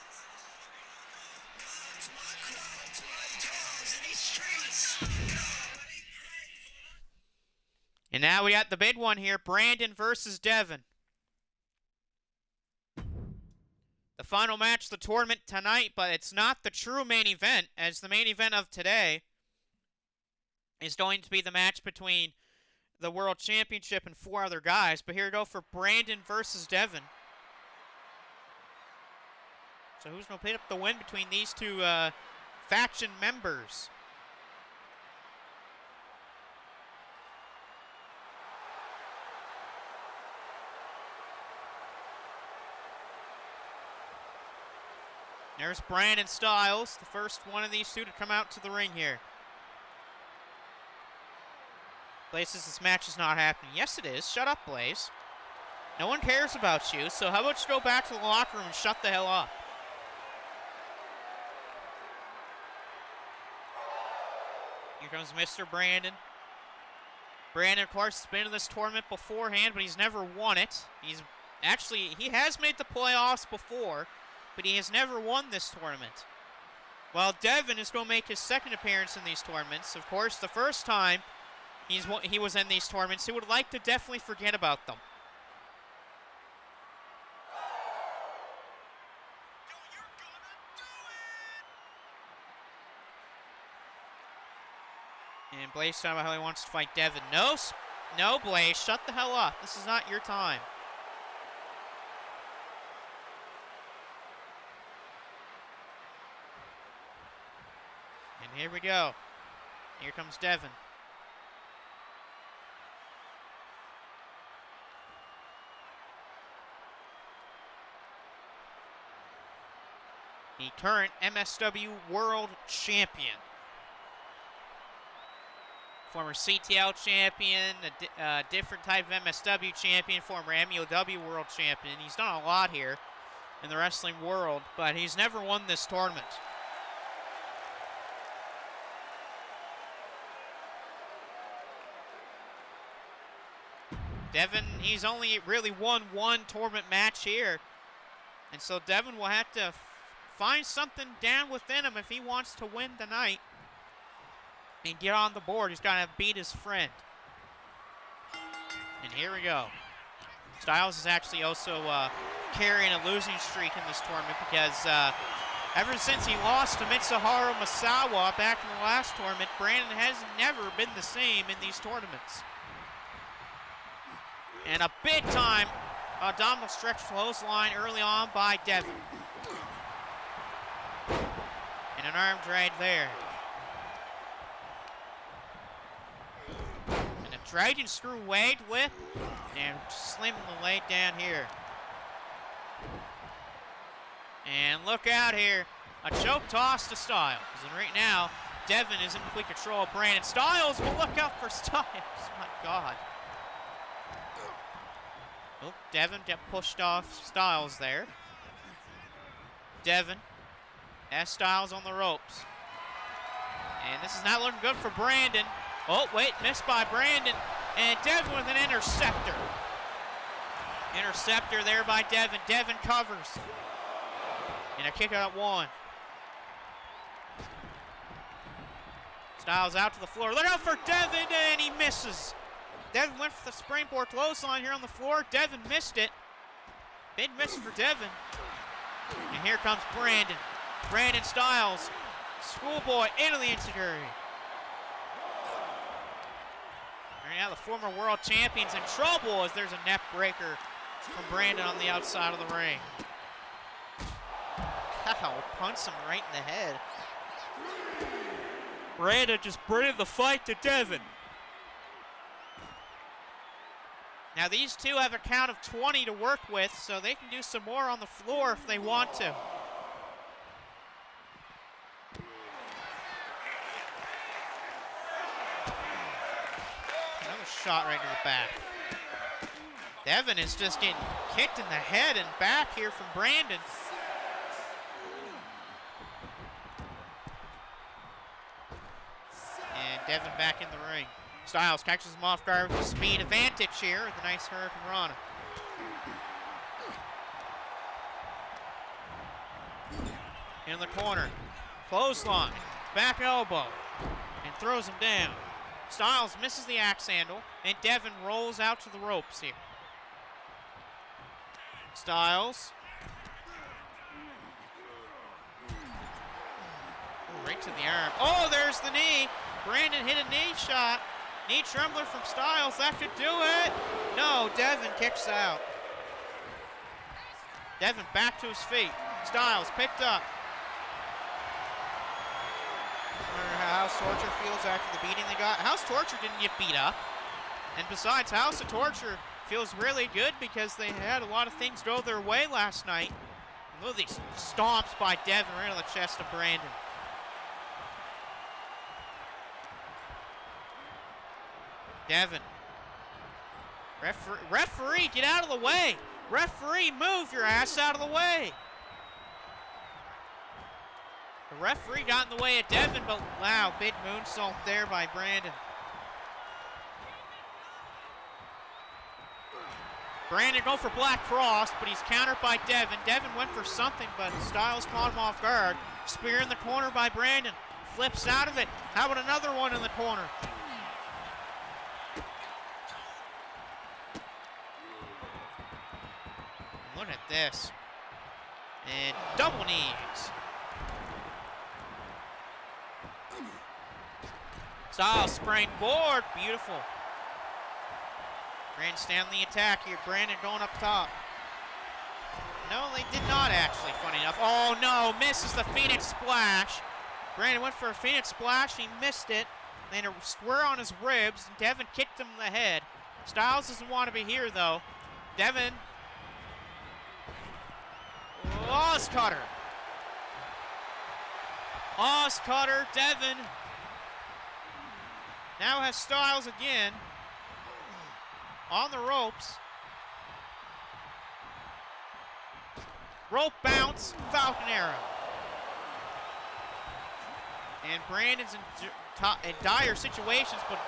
And now we got the big one here, Brandon versus Devin. The final match of the tournament tonight, but it's not the true main event, as the main event of today is going to be the match between the World Championship and 4 other guys. But here we go for Brandon versus Devin. So who's going to pick up the win between these two faction members? There's Brandon Styles, the first one of these two to come out to the ring here. Blaze says this match is not happening. Yes, it is. Shut up, Blaze. No one cares about you, so how about you go back to the locker room and shut the hell up? Here comes Mr. Brandon. Brandon, of course, has been in this tournament beforehand, but he's never won it. He has made the playoffs before, but he has never won this tournament. While Devin is going to make his second appearance in these tournaments. Of course, the first time he was in these tournaments, he would like to definitely forget about them. And Blaze talking about how he wants to fight Devin. No, Blaze, shut the hell up. This is not your time. And here we go. Here comes Devin. The current MSW World Champion. Former CTL champion, a different type of MSW champion, former MUW World Champion. He's done a lot here in the wrestling world, but he's never won this tournament. Devin, he's only really won one tournament match here. And so Devin will have to find something down within him if he wants to win tonight and get on the board. He's got to beat his friend. And here we go. Styles is actually also carrying a losing streak in this tournament because ever since he lost to Mitsuharu Misawa back in the last tournament, Brandon has never been the same in these tournaments. And a big-time abdominal stretch clothesline early on by Devin. And an arm drag there. And a dragon screw Wade whip. And slamming the leg down here. And look out here. A choke toss to Styles. And right now, Devin is in complete control of Brandon. Styles will look out for Styles. My God. Oh, Devin got pushed off Styles there. Devin has Styles on the ropes. And this is not looking good for Brandon. Oh, wait, missed by Brandon. And Devin with an interceptor. Interceptor there by Devin. Devin covers. And a kick out one. Styles out to the floor. Look out for Devin, and he misses. Devin went for the springboard clothesline here on the floor. Devin missed it. Big miss for Devin. And here comes Brandon. Brandon Styles. Schoolboy into the enziguri. Right now the former world champion's in trouble as there's a neck breaker from Brandon on the outside of the ring. Wow, punched him right in the head. Brandon just bringing the fight to Devin. Now these two have a count of 20 to work with, so they can do some more on the floor if they want to. Another shot right to the back. Devin is just getting kicked in the head and back here from Brandon. And Devin back in the ring. Styles catches him off guard with a speed advantage here with a nice Hurricane Rana. In the corner. Clothesline. Back elbow. And throws him down. Styles misses the axe handle. And Devin rolls out to the ropes here. Styles. Oh, right to the arm. Oh, there's the knee. Brandon hit a knee shot. Knee trembler from Styles, that could do it. No, Devin kicks out. Devin back to his feet. Styles picked up. I wonder how House Torture feels after the beating they got. House Torture didn't get beat up. And besides, House of Torture feels really good because they had a lot of things go their way last night. And look at these stomps by Devin right on the chest of Brandon. Devin. Referee, get out of the way. Referee, move your ass out of the way. The referee got in the way of Devin, but wow, big moonsault there by Brandon. Brandon go for Black Cross, but he's countered by Devin. Devin went for something, but Styles caught him off guard. Spear in the corner by Brandon. Flips out of it. How about another one in the corner? Look at this. And double knees. Styles spraying board. Beautiful. Brandon staying on the attack here. Brandon going up top. No, they did not actually, funny enough. Oh no, misses the Phoenix Splash. Brandon went for a Phoenix Splash. He missed it. Then a square on his ribs. And Devin kicked him in the head. Styles doesn't want to be here though. Devin. Oz cutter. Oz cutter. Devin. Now has Styles again. On the ropes. Rope bounce, Falcon Arrow. And Brandon's in dire situations, but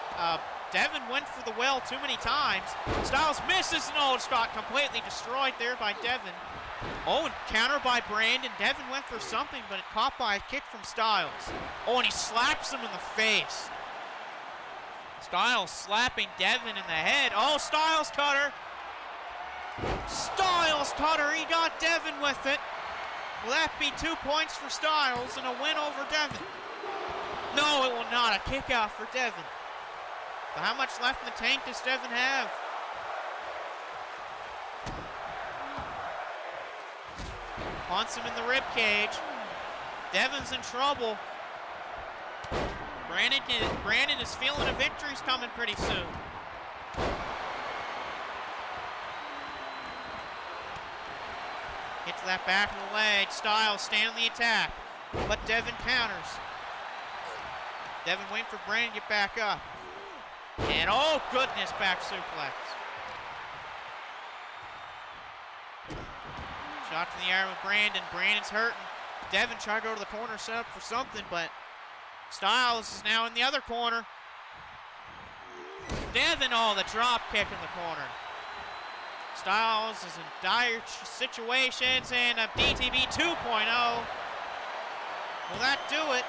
Devin went for the well too many times. Styles misses, and it's got completely destroyed there by Devin. Oh, and counter by Brandon. Devin went for something, but it caught by a kick from Styles. Oh, and he slaps him in the face. Styles slapping Devin in the head. Oh, Styles cutter. Styles cutter. He got Devin with it. Will that be 2 points for Styles and a win over Devin? No, it will not. A kick out for Devin. But how much left in the tank does Devin have? Punts him in the rib cage. Devin's in trouble. Brandon is feeling a victory's coming pretty soon. Gets that back of the leg. Styles staying on the attack. But Devin counters. Devin waiting for Brandon to get back up. And oh goodness, back suplex. Shot to the arm of Brandon. Brandon's hurting. Devin tried to go to the corner, set up for something, but Styles is now in the other corner. Devin, the drop kick in the corner. Styles is in dire situations, and a DTB 2.0. Will that do it?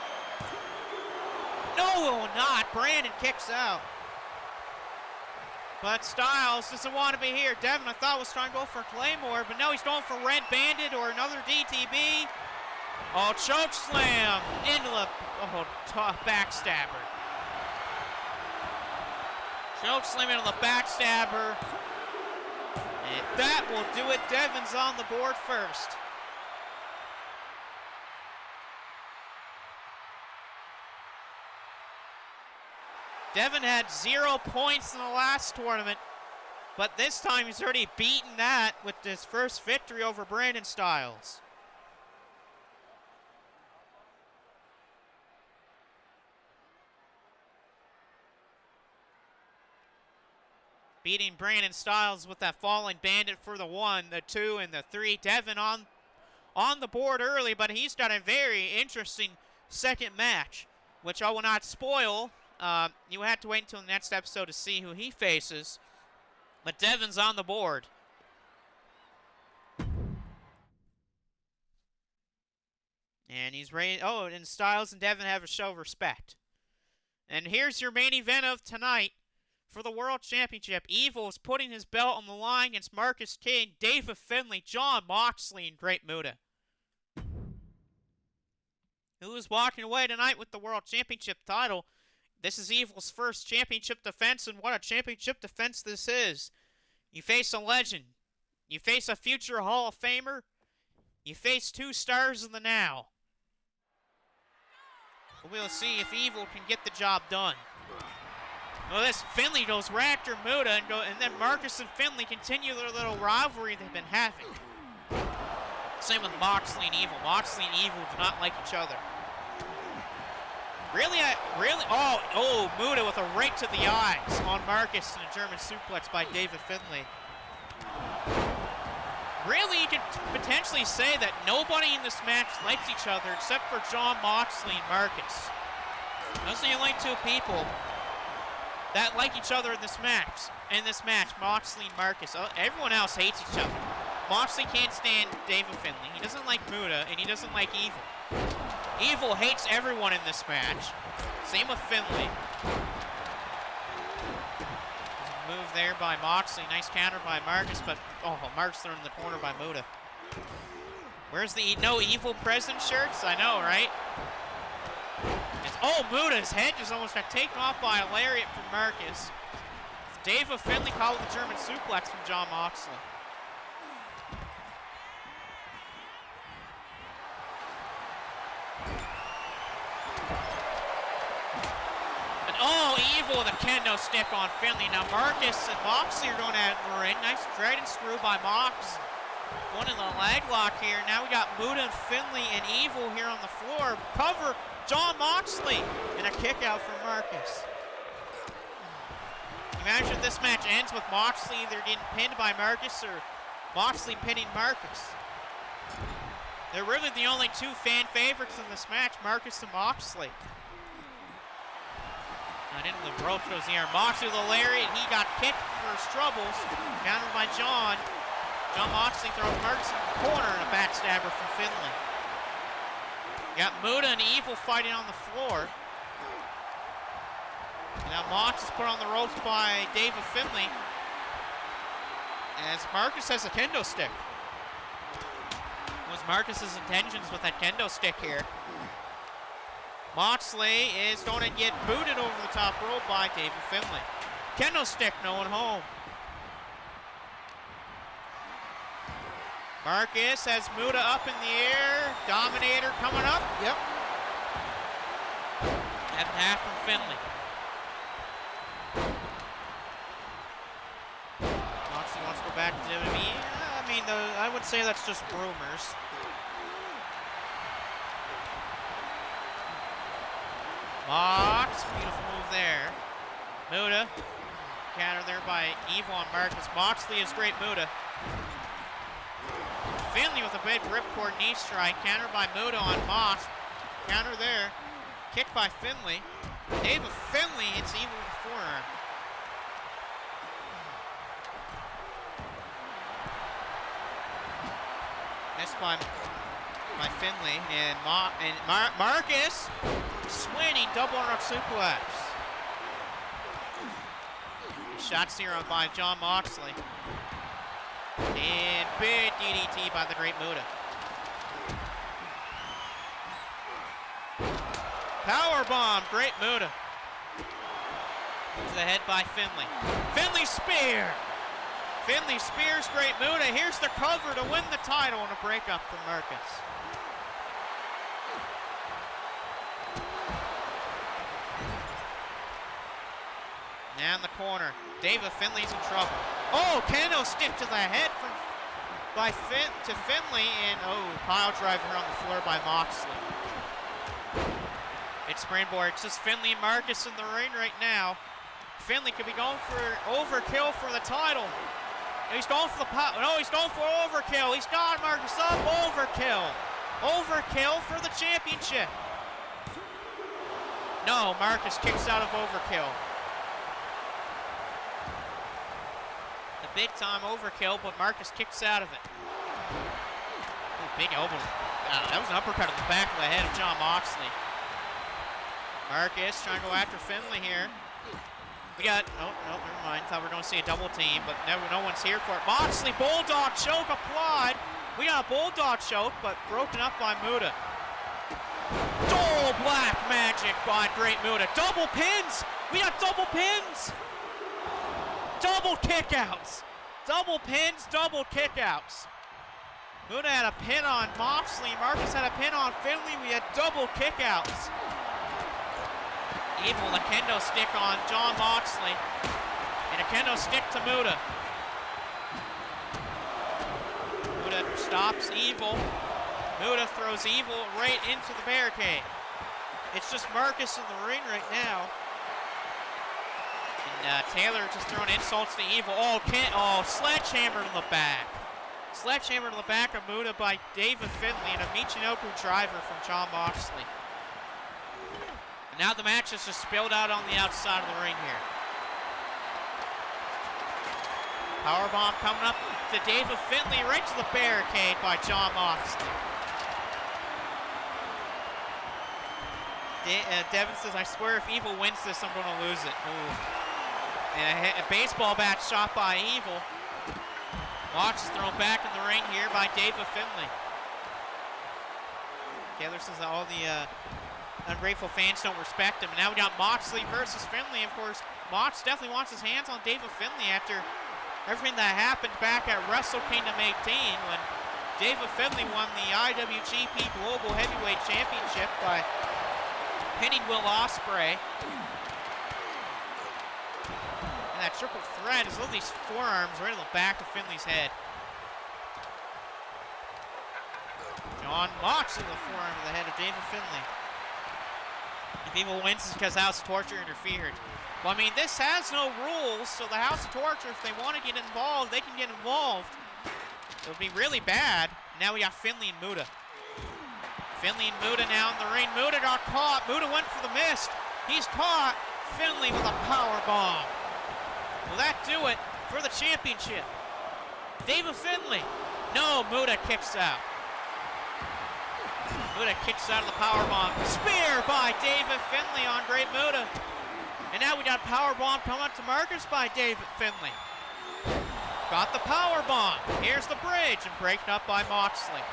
No, it will not. Brandon kicks out. But Styles doesn't want to be here. Devin, I thought, was trying to go for Claymore, but no, he's going for Red Bandit or another DTB. Oh, choke slam into the backstabber. Choke slam into the backstabber. And that will do it. Devin's on the board first. Devin had 0 points in the last tournament, but this time he's already beaten that with his first victory over Brandon Styles. Beating Brandon Styles with that falling bandit for the 1, the 2, and the 3. Devin on the board early, but he's got a very interesting second match, which I will not spoil. You have to wait until the next episode to see who he faces. But Devin's on the board. And he's ready. Oh, and Styles and Devin have a show of respect. And here's your main event of tonight. For the World Championship, Evil is putting his belt on the line against Marcus King, David Finlay, Jon Moxley, and Great Muta. Who is walking away tonight with the World Championship title? This is Evil's first championship defense, and what a championship defense this is. You face a legend. You face a future Hall of Famer. You face 2 stars in the now. We'll see if Evil can get the job done. Well, this Finlay goes right after Muta, and then Marcus and Finlay continue their little rivalry they've been having. Same with Moxley and Evil. Moxley and Evil do not like each other. Really? Oh, Muda with a right to the eyes on Marcus and a German suplex by David Finlay. Really, you could potentially say that nobody in this match likes each other except for Jon Moxley and Marcus. Those are the only two people that like each other in this match. Moxley and Marcus. Everyone else hates each other. Moxley can't stand David Finlay. He doesn't like Muda, and he doesn't like Evil. Evil hates everyone in this match. Same with Finlay. Move there by Moxley. Nice counter by Marcus, but Marcus thrown in the corner by Muda. Where's the no Evil present shirts? I know, right? Muda's head just almost got taken off by a lariat from Marcus. David Finlay caught with a German suplex from Jon Moxley. Evil with a kendo stick on Finlay. Now Marcus and Moxley are going at the ring. Nice dragon screw by Mox. One in the leg lock here. Now we got Muda and Finlay and Evil here on the floor. Cover Jon Moxley and a kick out from Marcus. Imagine if this match ends with Moxley either getting pinned by Marcus or Moxley pinning Marcus. They're really the only two fan favorites in this match, Marcus and Moxley. Not into the rope, throws the arm. Moxley with a lariat. He got kicked for his troubles. Countered by Jon. Jon Moxley throws Marcus in the corner and a backstabber from Finlay. Got Muda and Evil fighting on the floor. Now Mox is put on the ropes by David Finlay. As Marcus has a kendo stick. What was Marcus's intentions with that kendo stick here? Moxley is going to get booted over the top rope by David Finlay. Kendo stick, no one home. Marcus has Muda up in the air. Dominator coming up. Yep. Half from Finlay. Moxley wants to go back to WWE. I mean, I would say that's just rumors. Mox, beautiful move there. Muda, counter there by Evil on Marcus. Moxley is great Muda. Finlay with a big ripcord knee strike. Counter by Muda on Mox. Counter there. Kick by Finlay. David Finlay hits Evil with the forearm. Missed by Finlay. And Marcus swinging double arm suplex. Shots here by Jon Moxley. And big DDT by the great Muda. Powerbomb, great Muda. Moves ahead by Finlay. Finlay spear. Finlay spears great Muda. Here's the cover to win the title and a breakup for Marcus. Now in the corner, David Finlay's in trouble. Kendo stick to the head to Finlay, and pile driver on the floor by Moxley. It's springboard. It's just Finlay and Marcus in the ring right now. Finlay could be going for overkill for the title. He's going for he's going for overkill. He's got Marcus up. Overkill. Overkill for the championship. No, Marcus kicks out of overkill. Big time overkill, but Marcus kicks out of it. Big elbow. That was an uppercut in the back of the head of Jon Moxley. Marcus trying to go after Finlay here. We got, never mind. Thought we were going to see a double team, but no one's here for it. Moxley, bulldog choke applied. We got a bulldog choke, but broken up by Muda. Black magic by great Muda. Double pins. We got double pins. Double kickouts. Double pins, double kickouts. Muda had a pin on Moxley. Marcus had a pin on Finlay. We had double kickouts. Evil, a kendo stick on Jon Moxley. And a kendo stick to Muda. Muda stops Evil. Muda throws Evil right into the barricade. It's just Marcus in the ring right now. And Taylor just throwing insults to Evil. Oh, sledgehammer to the back. Sledgehammer to the back of Muda by David Finley and a Michinoku driver from John Moxley. And now the match is just spilled out on the outside of the ring here. Powerbomb coming up to David Finley, right to the barricade by John Moxley. Devin says, I swear if Evil wins this, I'm going to lose it. Ooh. And a baseball bat shot by Evil. Mox is thrown back in the ring here by David Finley. Taylor says that all the ungrateful fans don't respect him. And now we got Moxley versus Finley. Of course, Mox definitely wants his hands on David Finley after everything that happened back at Wrestle Kingdom 18 when David Finley won the IWGP Global Heavyweight Championship by pinning Will Ospreay. And that triple threat is all these forearms right on the back of Finley's head. John Moxley with the forearm to the head of David Finley. If Evil wins, it's because House of Torture interfered. Well, I mean, this has no rules, so the House of Torture, if they want to get involved, they can get involved. It would be really bad. Now we got Finley and Muda. Finley and Muda now in the ring. Muda got caught. Muda went for the mist. He's caught. Finley with a power bomb. Will that do it for the championship? David Finley. No, Muda kicks out. Muda kicks out of the power bomb. Spear by David Finley on Great Muda. And now we got power bomb coming up to Marcus by David Finley. Got the power bomb. Here's the bridge and breaking up by Moxley.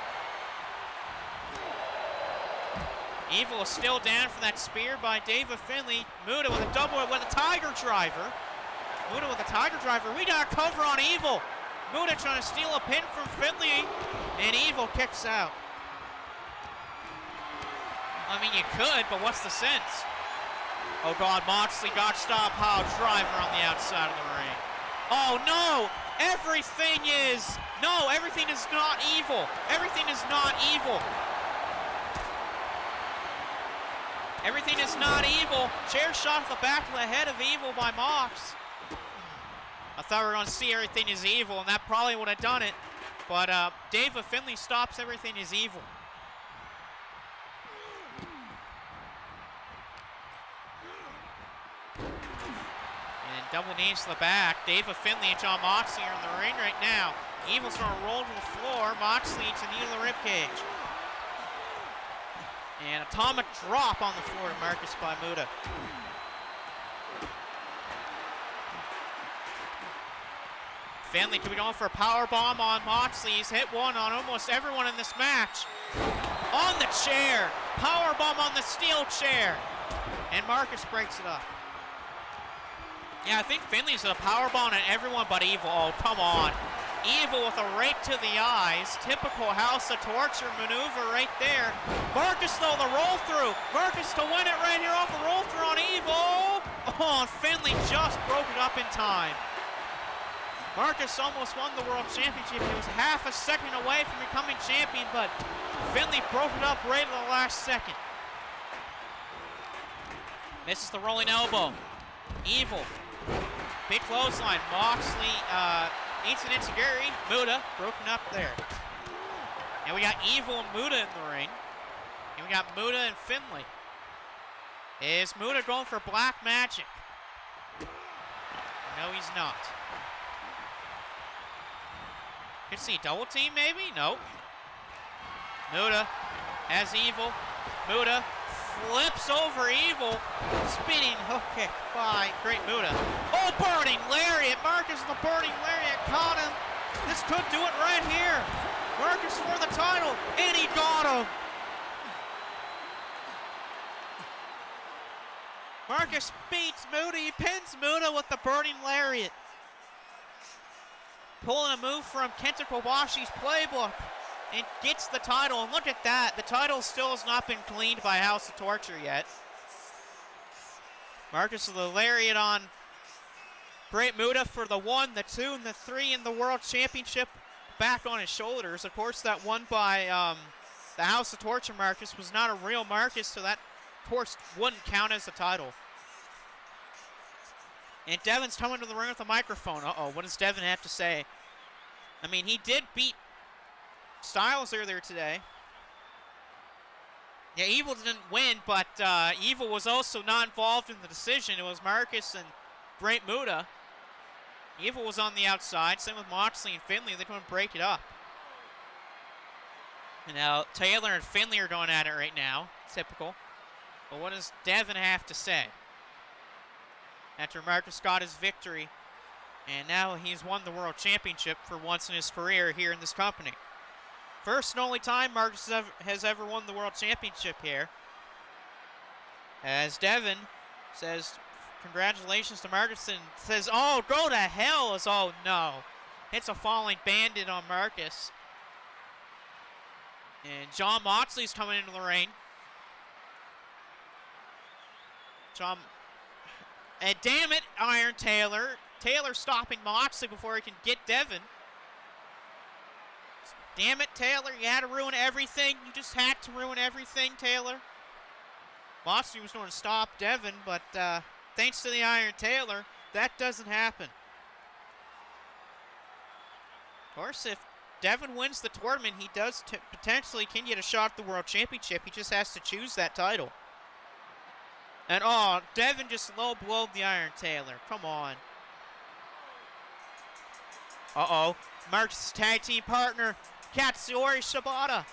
Evil is still down for that spear by David Finley. Muda with a double with a tiger driver. Muda with a tiger driver. We got a cover on Evil. Muda trying to steal a pin from Finley. And Evil kicks out. I mean, you could, but what's the sense? Oh God, Moxley got stop power driver on the outside of the ring. Oh no! Everything is not evil. Everything is not evil. Everything is not evil. Chair shot off the back of the head of Evil by Mox. I thought we were going to see Everything is Evil, and that probably would have done it. But David Finley stops Everything is Evil. And double knees to the back. David Finley and John Moxley are in the ring right now. Evil's going to roll to the floor. Moxley to knee to the ribcage. And atomic drop on the floor to Marcus by Muda. Finley could be going for a power bomb on Moxley. He's hit one on almost everyone in this match. On the chair. Power bomb on the steel chair. And Marcus breaks it up. Yeah, I think Finley's hit a power bomb on everyone but Evil. Oh, come on. Evil with a rake to the eyes. Typical House of Torture maneuver right there. Marcus though, the roll through. Marcus to win it right here off the roll through on Evil. Oh, and Finley just broke it up in time. Marcus almost won the World Championship. He was half a second away from becoming champion, but Finley broke it up right at the last second. Misses the rolling elbow. Evil. Big clothesline. Moxley needs an enziguri. Muda broken up there. And we got Evil and Muda in the ring. And we got Muda and Finley. Is Muda going for black magic? No, he's not. Could see double team maybe? Nope. Muda has Evil. Muda flips over Evil. Spinning hook kick by Great Muda. Oh, burning lariat. Marcus with the burning lariat caught him. This could do it right here. Marcus for the title, and he got him. Marcus beats Muda. He pins Muda with the burning lariat. Pulling a move from Kenta Kobashi's playbook and gets the title. And look at that. The title still has not been cleaned by House of Torture yet. Marcus with the lariat on Great Muda for the 1, the 2, and the 3 in the World Championship back on his shoulders. Of course, that one by the House of Torture Marcus was not a real Marcus, so that of course, wouldn't count as a title. And Devin's coming to the ring with a microphone. Uh-oh, what does Devin have to say? I mean, he did beat Styles earlier today. Yeah, Evil didn't win, but Evil was also not involved in the decision. It was Marcus and Great Muta. Evil was on the outside. Same with Moxley and Finley. They couldn't break it up. And now Taylor and Finley are going at it right now. Typical. But what does Devin have to say? After Marcus got his victory, and now he's won the World Championship for once in his career here in this company. First and only time Marcus has ever won the World Championship here. As Devin says, congratulations to Marcus, and says, oh, go to hell. Oh, no. Hits a falling bandit on Marcus. And John Moxley's coming into the ring. And damn it, Iron Taylor. Taylor stopping Moxley before he can get Devin. Damn it, Taylor. You had to ruin everything. You just had to ruin everything, Taylor. Moxley was going to stop Devin, but thanks to the Iron Taylor, that doesn't happen. Of course, if Devin wins the tournament, he does potentially can get a shot at the World Championship. He just has to choose that title. And, oh, Devin just low-blowed the Iron Taylor. Come on. Uh-oh. Marcus' tag team partner, Katsuyori Shibata.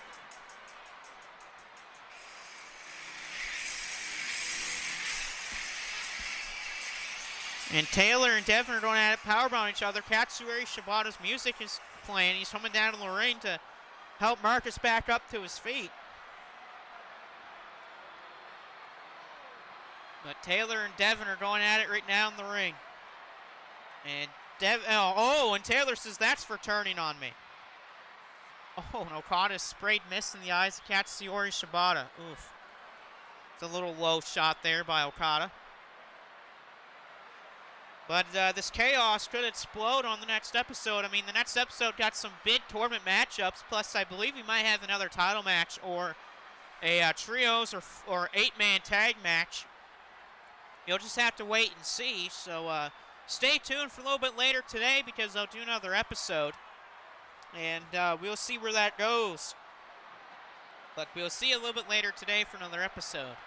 And Taylor and Devin are going at it, powerbombing each other. Katsuyori Shibata's music is playing. He's coming down to the ring to help Marcus back up to his feet. But Taylor and Devin are going at it right now in the ring. And and Taylor says that's for turning on me. Oh, and Okada sprayed mist in the eyes of Katsuyori Shibata. Oof. It's a little low shot there by Okada. But this chaos could explode on the next episode. I mean, the next episode got some big tournament matchups. Plus, I believe we might have another title match or a trios or 8-man tag match. You'll just have to wait and see. So stay tuned for a little bit later today because I'll do another episode. And we'll see where that goes. But we'll see you a little bit later today for another episode.